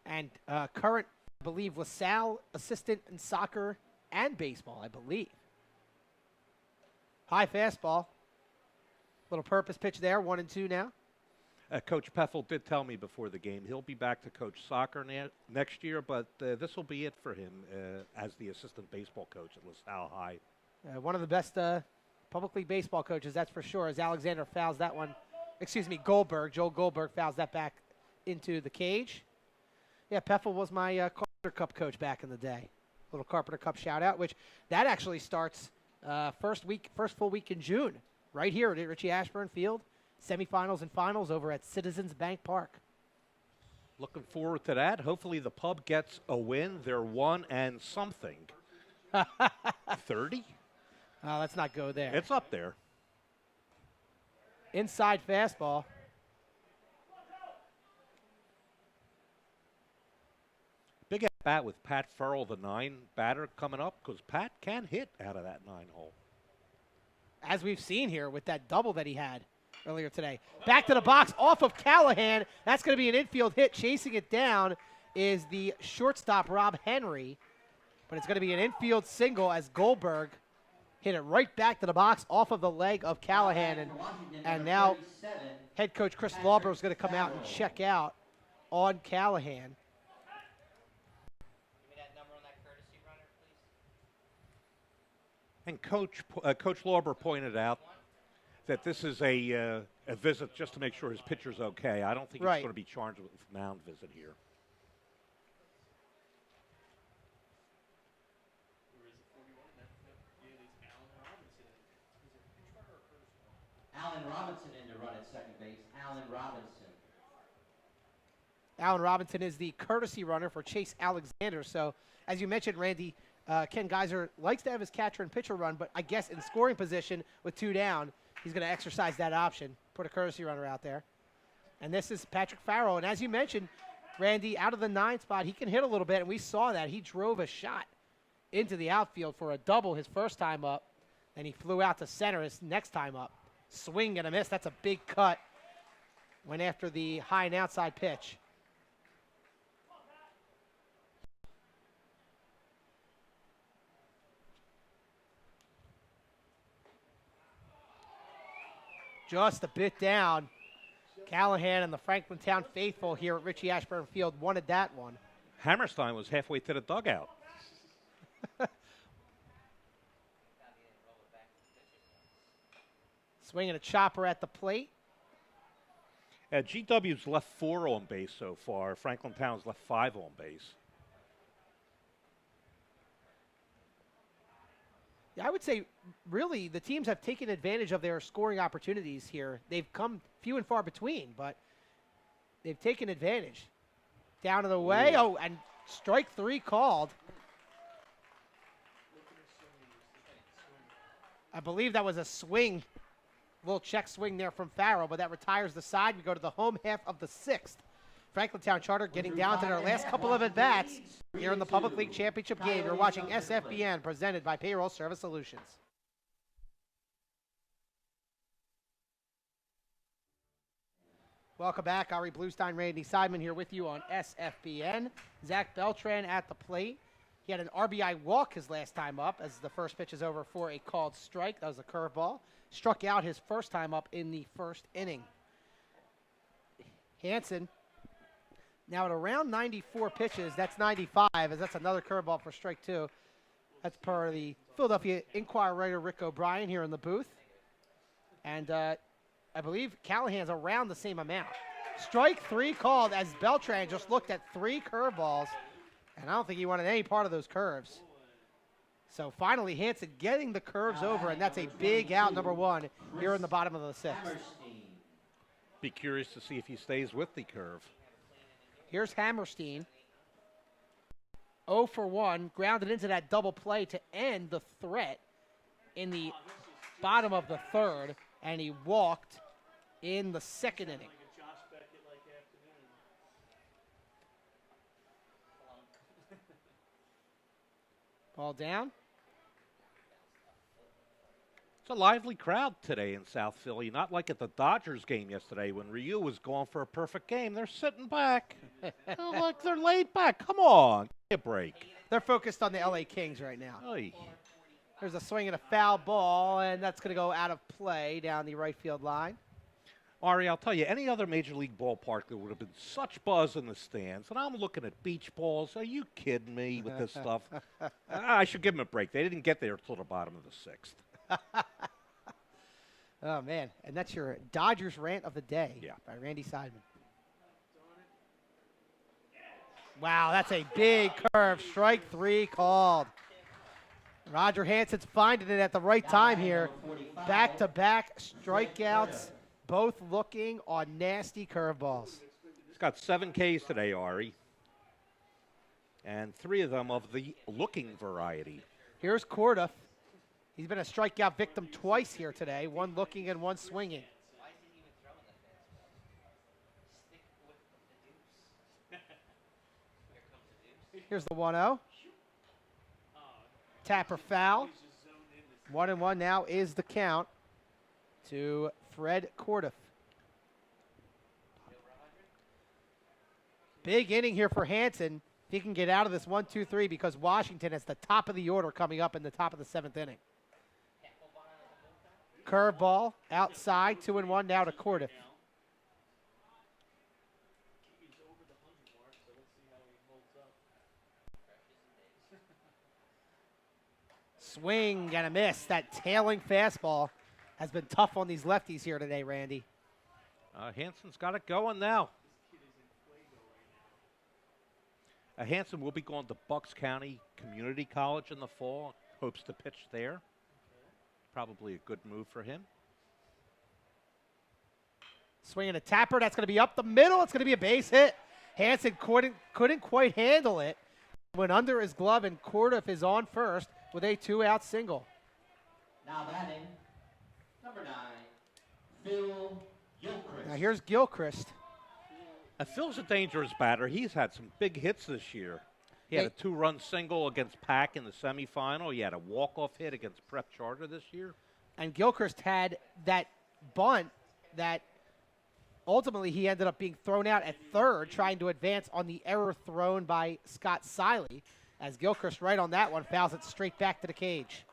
And current, I believe, LaSalle assistant in soccer and baseball, I believe. High fastball. Little purpose pitch there, 1-2 now. Coach Peffel did tell me before the game he'll be back to coach soccer next year, but this will be it for him as the assistant baseball coach at LaSalle High. One of the best public league baseball coaches, that's for sure, as Alexander fouls that one. Goldberg. Joel Goldberg fouls that back into the cage. Yeah, Peffel was my Carpenter Cup coach back in the day. Little Carpenter Cup shout-out, which that actually starts first full week in June, right here at Richie Ashburn Field. Semifinals and finals over at Citizens Bank Park. Looking forward to that. Hopefully the pub gets a win. They're 1 and something. 30? Let's not go there. It's up there. Inside fastball. Big at bat with Pat Farrell, the 9 batter coming up, because Pat can hit out of that 9 hole. As we've seen here with that double that he had earlier today. Back to the box, off of Callahan. That's going to be an infield hit. Chasing it down is the shortstop, Rob Henry. But it's going to be an infield single as Goldberg hit it right back to the box off of the leg of Callahan. And now head coach Chris Lauber is going to come out and check out on Callahan. And Coach Lauber pointed out that this is a visit just to make sure his pitcher's okay. I don't think he's going to be charged with a mound visit here. Allen Robinson in to run at second base. Allen Robinson. Allen Robinson is the courtesy runner for Chase Alexander. So, as you mentioned, Randy, Ken Geiser likes to have his catcher and pitcher run, but I guess in scoring position with 2 down, he's going to exercise that option, put a courtesy runner out there. And this is Patrick Farrell. And as you mentioned, Randy, out of the 9 spot, he can hit a little bit, and we saw that. He drove a shot into the outfield for a double his first time up, and he flew out to center his next time up. Swing and a miss. That's a big cut. Went after the high and outside pitch. Just a bit down. Callahan and the Franklintown faithful here at Richie Ashburn Field wanted that one. Hammerstein was halfway to the dugout. Swinging a chopper at the plate. GW's left 4 on base so far. Franklintown's left 5 on base. Yeah, I would say, really, the teams have taken advantage of their scoring opportunities here. They've come few and far between, but they've taken advantage. Down and away. Oh, and strike 3 called. I believe that was a swing. Little check swing there from Farrell, but that retires the side. We go to the home half of the 6th. Franklintown Charter getting down to their last couple of at-bats here in the Public League Championship game. You're watching SFBN presented by Payroll Service Solutions. Welcome back. Ari Bluestein, Randy Seidman here with you on SFBN. Zach Beltran at the plate. He had an RBI walk his last time up as the first pitch is over for a called strike. That was a curveball. Struck out his first time up in the first inning. Hansen, now at around 94 pitches, that's 95, as that's another curveball for strike 2. That's per the Philadelphia Inquirer writer Rick O'Brien here in the booth. And I believe Callahan's around the same amount. Strike 3 called as Beltran just looked at 3 curveballs, and I don't think he wanted any part of those curves. So finally, Hansen getting the curves over, and that's a big out, number 1, here in the bottom of the 6th. Be curious to see if he stays with the curve. Here's Hammerstein. 0 for 1, grounded into that double play to end the threat in the bottom of the 3rd, and he walked in the second inning. Like a Josh Beckett-like afternoon. Ball down. It's a lively crowd today in South Philly, not like at the Dodgers game yesterday when Ryu was going for a perfect game. They're sitting back. Like they're laid back. Come on. Give me a break. They're focused on the LA Kings right now. Oy. There's a swing and a foul ball, and that's going to go out of play down the right field line. Ari, I'll tell you, any other Major League ballpark, there would have been such buzz in the stands. And I'm looking at beach balls. Are you kidding me with this stuff? I should give them a break. They didn't get there until the bottom of the sixth. Oh, man. And that's your Dodgers rant of the day by Randy Seidman. Wow, that's a big curve. Strike 3 called. Roger Hansen's finding it at the right time here. Back-to-back strikeouts, both looking on nasty curveballs. He's got 7 Ks today, Ari. And 3 of them of the looking variety. Here's Corduff. He's been a strikeout victim twice here today, one looking and one swinging. Here's the 1-0. Tapper foul. 1-1 now is the count to Fred Corduff. Big inning here for Hansen. If he can get out of this 1-2-3 because Washington is the top of the order coming up in the top of the 7th inning. Curveball outside, 2-1 now to Corduff. Swing and a miss. That tailing fastball has been tough on these lefties here today, Randy. Hansen's got it going now. Hansen will be going to Bucks County Community College in the fall. Hopes to pitch there. Probably a good move for him. Swinging a tapper. That's going to be up the middle. It's going to be a base hit. Hansen couldn't quite handle it. Went under his glove, and Corduff is on first with a 2-out single. Now batting, number 9, Phil Gilchrist. Now here's Gilchrist. Phil's a dangerous batter. He's had some big hits this year. He had a 2-run single against Pack in the semifinal. He had a walk-off hit against Prep Charter this year. And Gilchrist had that bunt that ultimately he ended up being thrown out at third, trying to advance on the error thrown by Scott Siley, as Gilchrist right on that one fouls it straight back to the cage.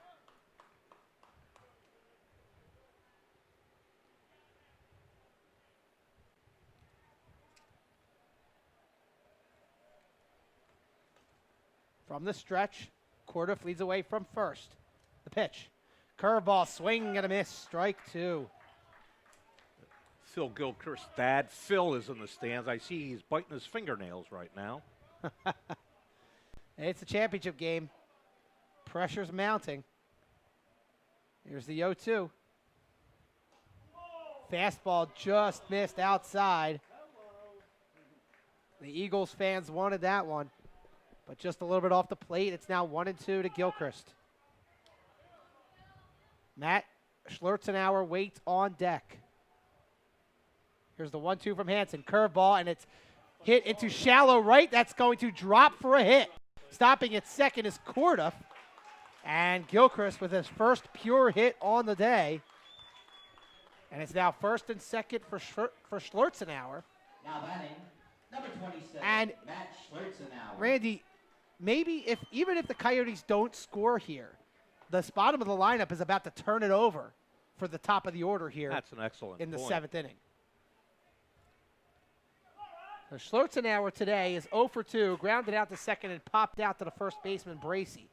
From the stretch, Corduff leads away from first. The pitch. Curveball, swing and a miss, strike 2. Phil Gilchrist's dad, Phil, is in the stands. I see he's biting his fingernails right now. It's a championship game. Pressure's mounting. Here's the 0-2. Fastball just missed outside. The Eagles fans wanted that one, but just a little bit off the plate. It's now 1-2 to Gilchrist. Matt Schlerzenauer waits on deck. Here's the 1-2 from Hansen. Curveball, and it's hit into shallow right. That's going to drop for a hit. Stopping at second is Corduff. And Gilchrist with his first pure hit on the day. And it's now first and second for Schlerzenauer. Now batting, number 27, And Matt Schlerzenauer. Randy, maybe even if the Coyotes don't score here, the bottom of the lineup is about to turn it over for the top of the order here. That's an excellent in the point. 7th inning. So Schlerzenauer today is 0 for 2, grounded out to second and popped out to the first baseman, Bracey.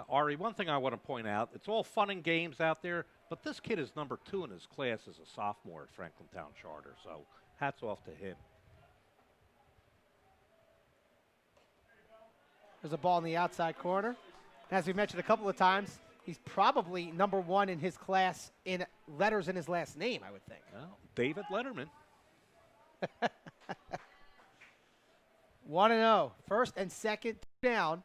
Ari, one thing I want to point out, it's all fun and games out there, but this kid is number 2 in his class as a sophomore at Franklintown Charter, so hats off to him. There's a ball in the outside corner. As we mentioned a couple of times, he's probably number 1 in his class in letters in his last name, I would think. Well, David Letterman. 1-0. First and second down.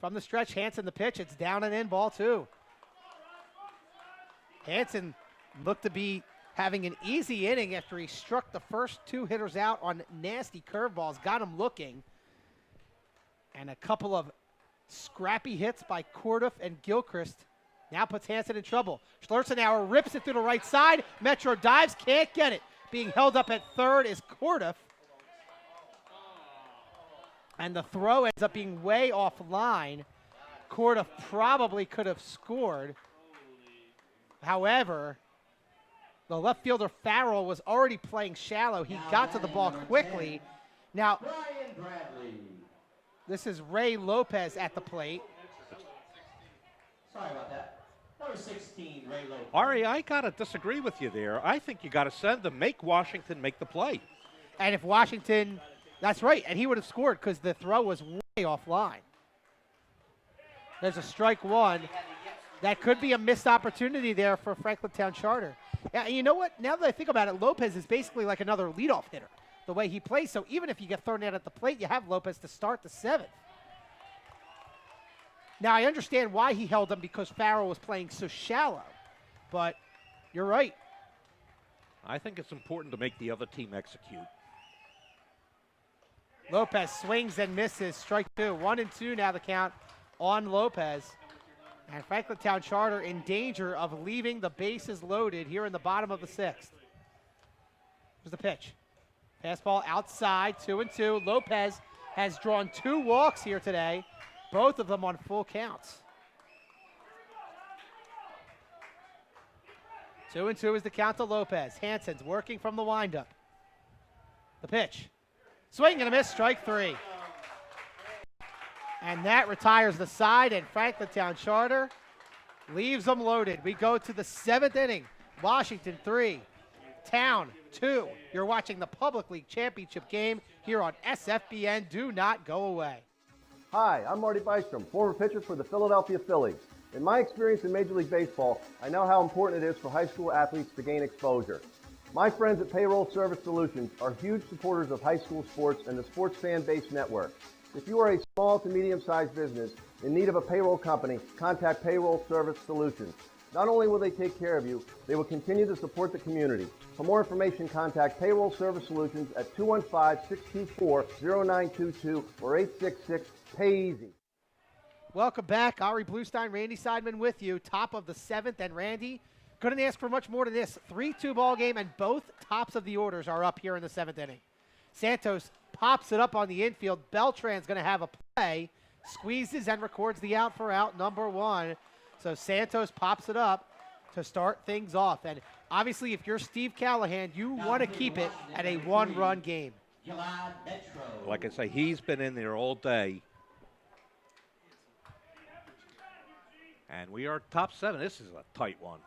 From the stretch, Hansen the pitch. It's down and in, ball 2. Hansen looked to be having an easy inning after he struck the first 2 hitters out on nasty curveballs, got him looking. And a couple of scrappy hits by Corduff and Gilchrist now puts Hansen in trouble. Schlurzenauer rips it through the right side. Metro dives, can't get it. Being held up at third is Corduff. And the throw ends up being way offline. Corduff probably could have scored. However, the left fielder Farrell was already playing shallow. He got to the ball quickly. Now, this is Rey Lopez at the plate. Sorry about that. Number 16, Rey Lopez. Ari, I got to disagree with you there. I think you got to send them, make Washington make the play. And if Washington, that's right, and he would have scored because the throw was way offline. There's a strike one. That could be a missed opportunity there for Franklintown Charter. And you know what? Now that I think about it, Lopez is basically like another leadoff hitter, the way he plays. So even if you get thrown out at the plate, you have Lopez to start the 7th. Now, I understand why he held him because Farrell was playing so shallow. But you're right. I think it's important to make the other team execute. Lopez swings and misses. Strike 2. 1-2 now the count on Lopez. And Franklintown Charter in danger of leaving the bases loaded here in the bottom of the 6th. Here's the pitch. Fastball outside, 2-2. Lopez has drawn 2 walks here today, both of them on full counts. 2-2 is the count to Lopez. Hansen's working from the windup. The pitch. Swing and a miss, strike 3. And that retires the side, and Franklintown Charter leaves them loaded. We go to the 7th inning. Washington 3, Town 2. You're watching the Public League Championship game here on SFBN. Do not go away. Hi, I'm Marty Bystrom, former pitcher for the Philadelphia Phillies. In my experience in Major League Baseball, I know how important it is for high school athletes to gain exposure. My friends at Payroll Service Solutions are huge supporters of high school sports and the sports fan-based network. If you are a small to medium-sized business in need of a payroll company, contact Payroll Service Solutions. Not only will they take care of you, they will continue to support the community. For more information, contact Payroll Service Solutions at 215-624-0922 or 866-PAY-EASY. Welcome back. Ari Bluestein, Randy Seidman with you. Top of the 7th, and Randy, couldn't ask for much more than this. 3-2 ball game, and both tops of the orders are up here in the 7th inning. Santos pops it up on the infield. Beltran's going to have a play, squeezes and records the out for out number 1. So Santos pops it up to start things off. And obviously, if you're Steve Callahan, you want to keep it at a 1-run game. Like I say, he's been in there all day. And we are top 7. This is a tight one.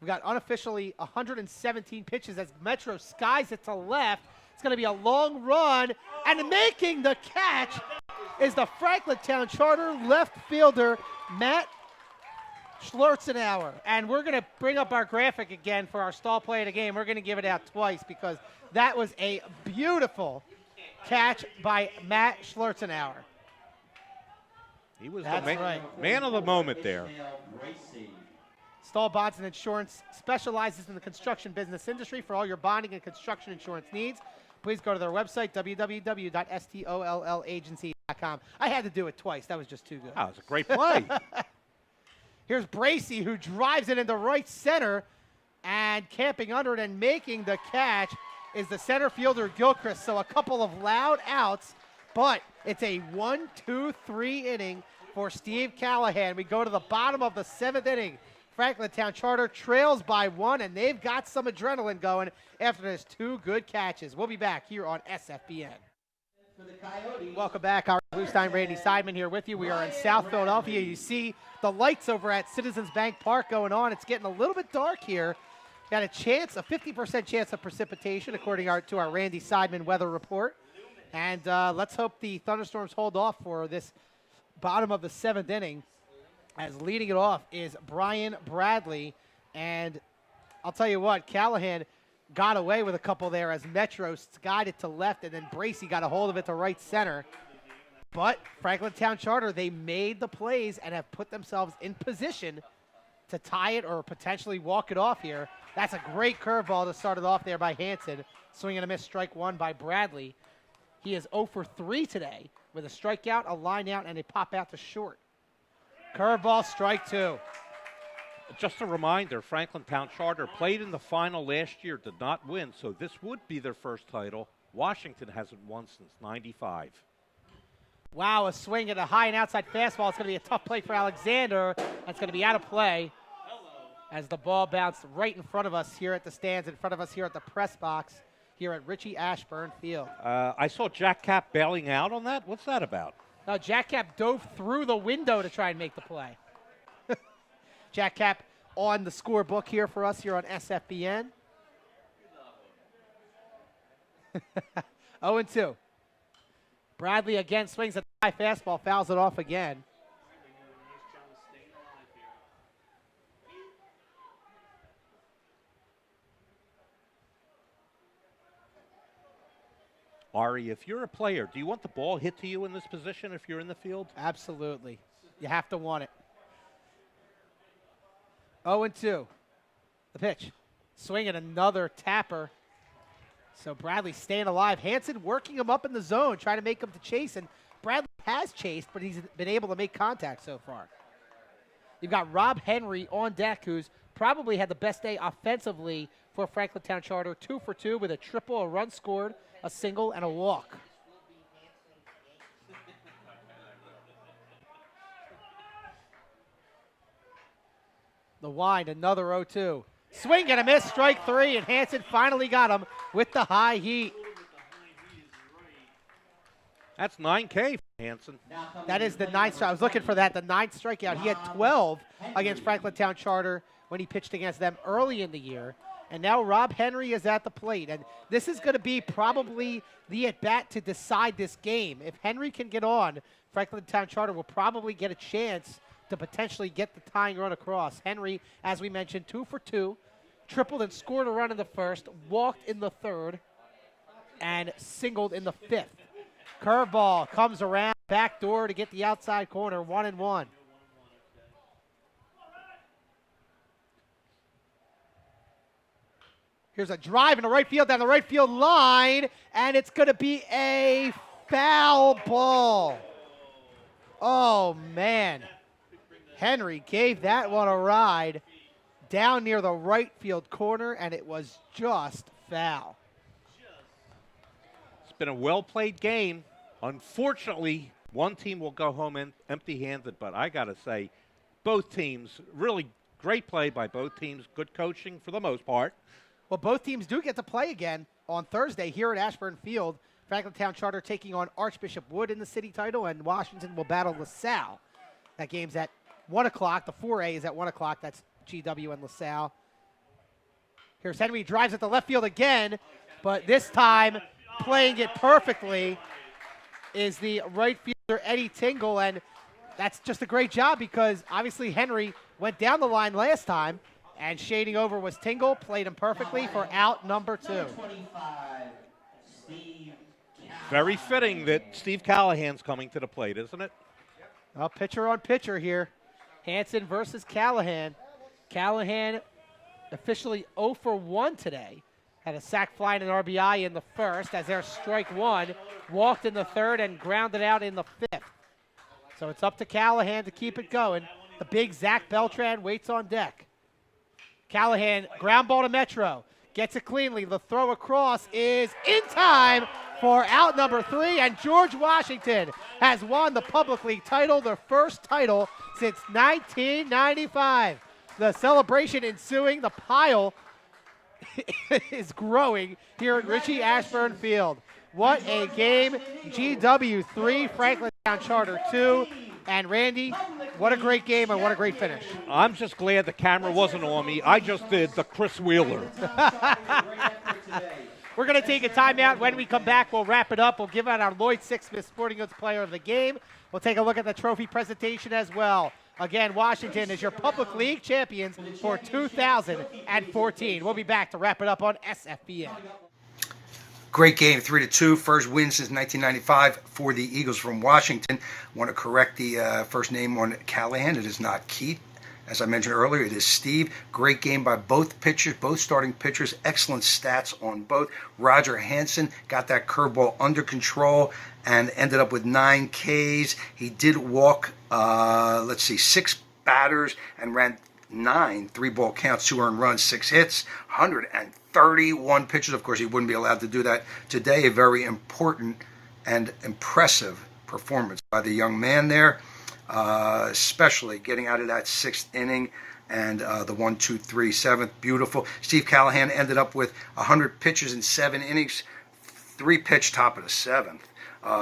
We got unofficially 117 pitches as Metro skies it to left. It's going to be a long run, and making the catch is the Franklintown Charter left fielder, Matt Schlurzenauer. And we're going to bring up our graphic again for our stall play of the game. We're going to give it out twice because that was a beautiful catch by Matt Schlurzenauer. He was the man of the moment there. Stahl Bonds and Insurance specializes in the construction business industry. For all your bonding and construction insurance needs, please go to their website, www.stolllagency.com. I had to do it twice. That was just too good. That was a great play. Here's Bracey, who drives it into right center, and camping under it and making the catch is the center fielder Gilchrist. So a couple of loud outs, but it's a 1-2-3 inning for Steve Callahan. We go to the bottom of the 7th inning. Franklintown Charter trails by 1, and they've got some adrenaline going after those 2 good catches. We'll be back here on SFBN. Welcome back. Our Bluestein, Randy Seidman here with you. We are in South Philadelphia. You see the lights over at Citizens Bank Park going on. It's getting a little bit dark here. Got a chance, a 50% chance of precipitation, according to our Randy Seidman weather report. And let's hope the thunderstorms hold off for this bottom of the 7th inning. As leading it off is Brian Bradley. And I'll tell you what, Callahan got away with a couple there as Metro skied it to left, and then Bracey got a hold of it to right center. But Franklintown Charter, they made the plays and have put themselves in position to tie it or potentially walk it off here. That's a great curveball to start it off there by Hansen. Swing and a miss, strike one by Bradley. He is 0 for 3 today with a strikeout, a line out, and a pop out to short. Curveball, strike two. Just a reminder, Franklintown Charter played in the final last year, did not win, so this would be their first title. Washington hasn't won since '95. Wow, a swing at a high and outside fastball. It's going to be a tough play for Alexander. That's going to be out of play as the ball bounced right in front of us here at the stands, in front of us here at the press box here at Richie Ashburn Field. I saw Jack Cap bailing out on that. What's that about? Jack Cap dove through the window to try and make the play. Jack Cap on the scorebook here for us here on SFBN. 0-2. Bradley again swings at the high fastball, fouls it off again. Ari, if you're a player, do you want the ball hit to you in this position if you're in the field? Absolutely. You have to want it. 0-2. The pitch. Swing at another tapper. So Bradley staying alive. Hansen working him up in the zone, trying to make him to chase. And Bradley has chased, but he's been able to make contact so far. You've got Rob Henry on deck, who's probably had the best day offensively for Franklintown Charter. 2 for 2 with a triple, a run scored, a single, and a walk. The wind, another 0-2. Swing and a miss, strike three, and Hansen finally got him with the high heat. That's 9K for Hansen. That is the ninth strike. I was looking for that, the ninth strikeout. He had 12 against Franklintown Charter when he pitched against them early in the year. And now Rob Henry is at the plate. And this is going to be probably the at-bat to decide this game. If Henry can get on, Franklintown Charter will probably get a chance to potentially get the tying run across. Henry, as we mentioned, 2 for 2, tripled and scored a run in the first, walked in the third, and singled in the fifth. Curveball comes around, back door to get the outside corner, 1-1. Here's a drive in the right field, down the right field line, and it's going to be a foul ball. Oh, man. Henry gave that one a ride down near the right field corner, and it was just foul. It's been a well-played game. Unfortunately, one team will go home empty-handed, but I got to say, both teams, really great play by both teams, good coaching for the most part. Well, both teams do get to play again on Thursday here at Ashburn Field. Franklintown Charter taking on Archbishop Wood in the city title, and Washington will battle LaSalle. That game's at 1 o'clock. The 4A is at 1 o'clock. That's GW and LaSalle. Here's Henry, drives at the left field again, but this time playing it perfectly is the right fielder Eddie Tingle, and that's just a great job because obviously Henry went down the line last time, and shading over was Tingle, played him perfectly for out number 2. Very fitting that Steve Callahan's coming to the plate, isn't it? Well, pitcher on pitcher here. Hansen versus Callahan. Callahan officially 0 for 1 today. Had a sac fly and an RBI in the first as there's strike one. Walked in the third and grounded out in the fifth. So it's up to Callahan to keep it going. The big Zach Beltran waits on deck. Callahan, ground ball to Metro. Gets it cleanly. The throw across is in time for out number 3. And George Washington has won the Public League title, their first title since 1995. The celebration ensuing, the pile is growing here at Richie Ashburn Field. What a game. GW 3, Franklintown Charter 2. And Randy, what a great game and what a great finish. I'm just glad the camera wasn't on me. I just did the Chris Wheeler. We're going to take a timeout. When we come back, we'll wrap it up. We'll give out our Lloyd Sixsmith Sporting Goods Player of the Game. We'll take a look at the trophy presentation as well. Again, Washington is your Public League champions for 2014. We'll be back to wrap it up on SFBN. Great game, 3-2. First win since 1995 for the Eagles from Washington. Want to correct the first name on Callahan. It is not Keith, As I mentioned earlier, it is Steve. Great game by both pitchers, both starting pitchers. Excellent stats on both. Roger Hansen got that curveball under control and ended up with 9 Ks. He did walk, 6 batters and ran 9 3-ball counts, 2 earned runs, 6 hits, 131 pitches. Of course, he wouldn't be allowed to do that today. A very important and impressive performance by the young man there, especially getting out of that 6th inning and the 1, 2, 3, 7th. Beautiful. Steve Callahan ended up with 100 pitches in 7 innings, 3 pitch top of the 7th.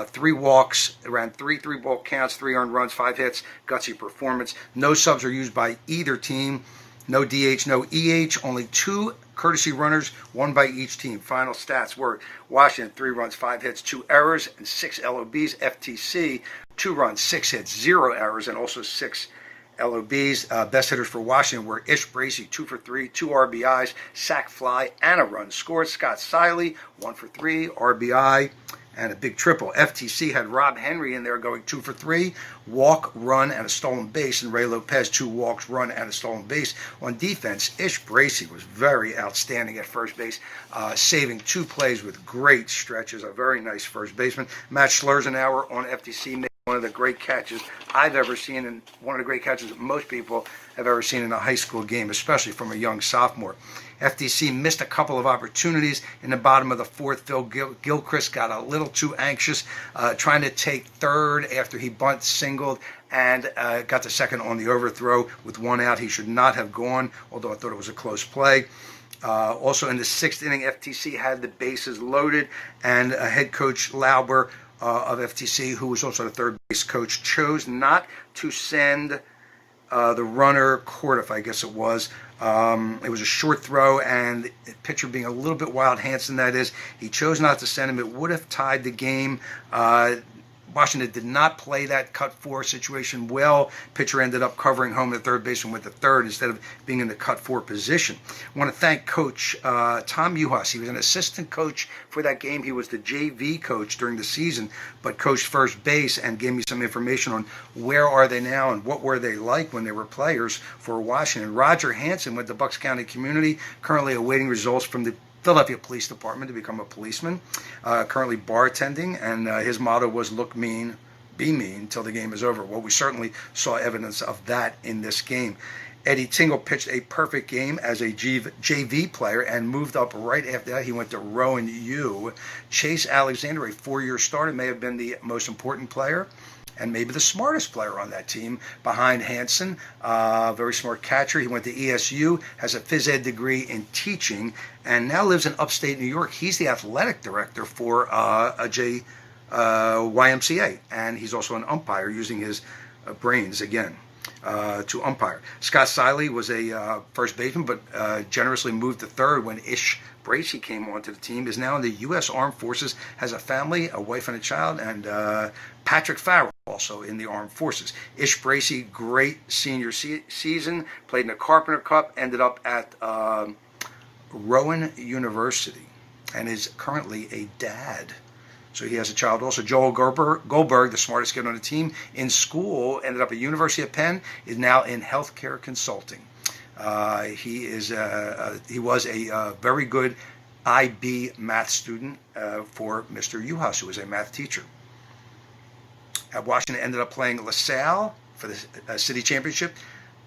3 walks, ran 3 3-ball counts, 3 earned runs, 5 hits, gutsy performance. No subs are used by either team. No DH, no EH, only 2 courtesy runners, 1 by each team. Final stats were Washington, 3 runs, 5 hits, 2 errors, and 6 LOBs. FTC, 2 runs, 6 hits, 0 errors, and also 6 LOBs. Best hitters for Washington were Ish Bracey, 2 for 3, 2 RBIs, sac fly, and a run scored. Scott Siley, 1 for 3, RBI, and a big triple. FTC had Rob Henry in there going 2 for 3, walk, run, and a stolen base, and Rey Lopez 2 walks, run, and a stolen base. On defense, Ish Bracey was very outstanding at first base, saving 2 plays with great stretches. A very nice first baseman. Matt Schlerzenauer on FTC made one of the great catches I've ever seen, and one of the great catches that most people have ever seen in a high school game, especially from a young sophomore. FTC missed a couple of opportunities in the bottom of the 4th. Phil Gilchrist got a little too anxious, trying to take 3rd after he bunt singled and got the 2nd on the overthrow with 1 out. He should not have gone, although I thought it was a close play. Also in the 6th inning, FTC had the bases loaded, and head coach Lauber of FTC, who was also the 3rd base coach, chose not to send the runner Cordiff, I guess it was. It was a short throw, and the pitcher being a little bit wild, Hansen that is, he chose not to send him. It would have tied the game. Washington did not play that cut 4 situation well. Pitcher ended up covering home the 3rd baseman with the 3rd instead of being in the cut 4 position. I want to thank Coach Tom Uhas. He was an assistant coach for that game. He was the JV coach during the season, but coached first base and gave me some information on where are they now and what were they like when they were players for Washington. Roger Hansen with the Bucks County community, currently awaiting results from the Philadelphia Police Department to become a policeman, currently bartending, and his motto was look mean, be mean till the game is over. Well, we certainly saw evidence of that in this game. Eddie Tingle pitched a perfect game as a JV player and moved up right after that. He went to Rowan U. Chase Alexander, a 4-year starter, may have been the most important player and maybe the smartest player on that team behind Hansen. Very smart catcher. He went to ESU, has a phys ed degree in teaching, and now lives in upstate New York. He's the athletic director for YMCA, and he's also an umpire using his brains again to umpire. Scott Siley was a first baseman, but generously moved to 3rd when Ish Bracey came onto the team. Is now in the U.S. Armed Forces, has a family, a wife and a child, and Patrick Farrell also in the Armed Forces. Ish Bracey, great senior season, played in the Carpenter Cup, ended up at Rowan University, and is currently a dad. So he has a child also. Joel Goldberg, the smartest kid on the team, in school, ended up at University of Penn, is now in healthcare consulting. He was a very good IB math student for Mr. Uhas, who was a math teacher. Washington ended up playing LaSalle for the city championship,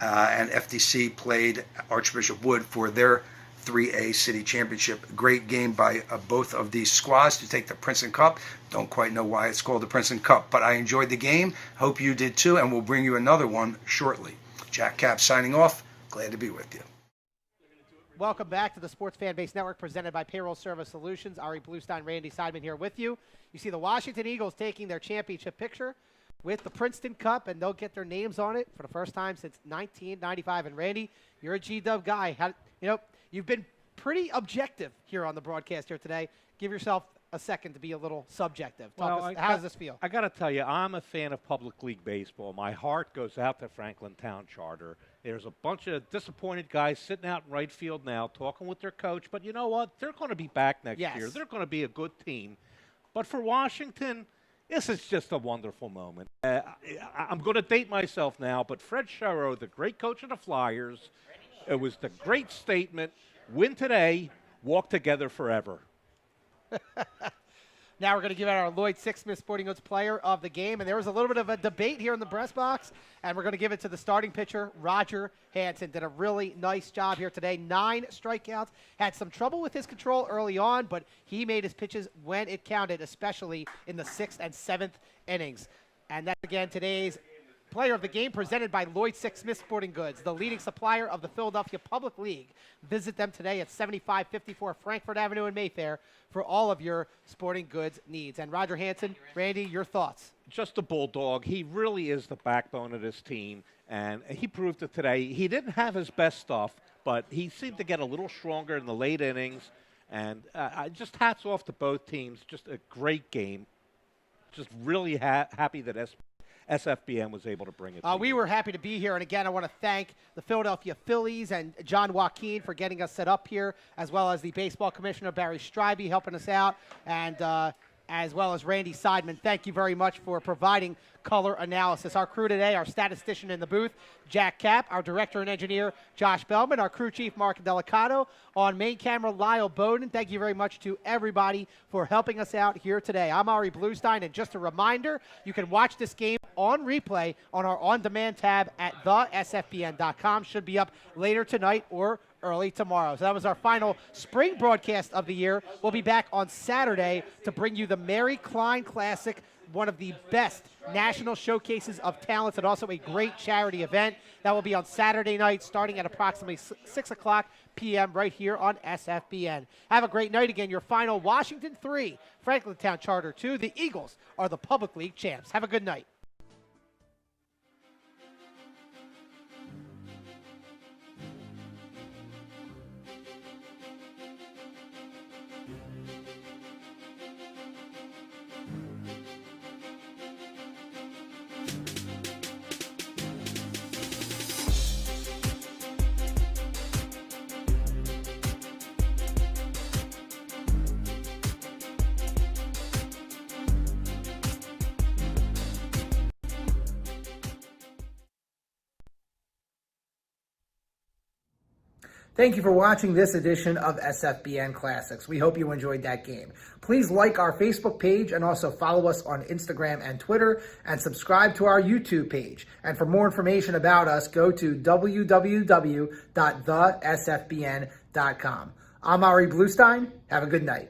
and FTC played Archbishop Wood for their 3A city championship. Great game by both of these squads to take the Princeton Cup. Don't quite know why it's called the Princeton Cup, but I enjoyed the game. Hope you did too, and we'll bring you another one shortly. Jack Cap signing off. Glad to be with you. Welcome back to the Sports Fan Base Network presented by Payroll Service Solutions. Ari Bluestein, Randy Seidman here with you. You see the Washington Eagles taking their championship picture with the Princeton Cup, and they'll get their names on it for the first time since 1995. And Randy, you're a G-Dub guy. You've been pretty objective here on the broadcast here today. Give yourself a second to be a little subjective. How does this feel? I got to tell you, I'm a fan of public league baseball. My heart goes out to Franklin Town Charter. There's a bunch of disappointed guys sitting out in right field now talking with their coach, but you know what? They're going to be back next year. They're going to be a good team. But for Washington, This is just a wonderful moment. I'm going to date myself now, but Fred Sherrow, the great coach of the Flyers, it was the great statement, win today, walk together forever. Now we're going to give out our Lloyd Sixsmith Sporting Goods Player of the Game, and there was a little bit of a debate here in the press box, and we're going to give it to the starting pitcher, Roger Hansen. Did a really nice job here today. 9 strikeouts. Had some trouble with his control early on, but he made his pitches when it counted, especially in the 6th and 7th innings. And that's, again, today's Player of the Game, presented by Lloyd Sixsmith Sporting Goods, the leading supplier of the Philadelphia Public League. Visit them today at 7554 Frankfurt Avenue in Mayfair for all of your sporting goods needs. And Roger Hansen, Randy, your thoughts? Just a bulldog. He really is the backbone of this team, and he proved it today. He didn't have his best stuff, but he seemed to get a little stronger in the late innings, and just hats off to both teams. Just a great game. Just really happy that SFBN was able to bring it. We were happy to be here, and again, I want to thank the Philadelphia Phillies and John Joaquin for getting us set up here, as well as the baseball commissioner, Barry Strybey, helping us out, and as well as Randy Seidman. Thank you very much for providing color analysis. Our crew today, our statistician in the booth, Jack Kapp, our director and engineer, Josh Bellman, our crew chief, Mark Delicato, on main camera, Lyle Bowden. Thank you very much to everybody for helping us out here today. I'm Ari Bluestein, and just a reminder, you can watch this game on replay on our on-demand tab at thesfbn.com. Should be up later tonight or early tomorrow. So that was our final spring broadcast of the year. We'll be back on Saturday to bring you the Mary Klein Classic, one of the best national showcases of talents, and also a great charity event. That will be on Saturday night starting at approximately 6 o'clock p.m. right here on SFBN. Have a great night. Again, your final: Washington 3, Franklintown Charter 2. The Eagles are the Public League champs. Have a good night. Thank you for watching this edition of SFBN Classics. We hope you enjoyed that game. Please like our Facebook page and also follow us on Instagram and Twitter, and subscribe to our YouTube page. And for more information about us, go to www.thesfbn.com. I'm Ari Bluestein. Have a good night.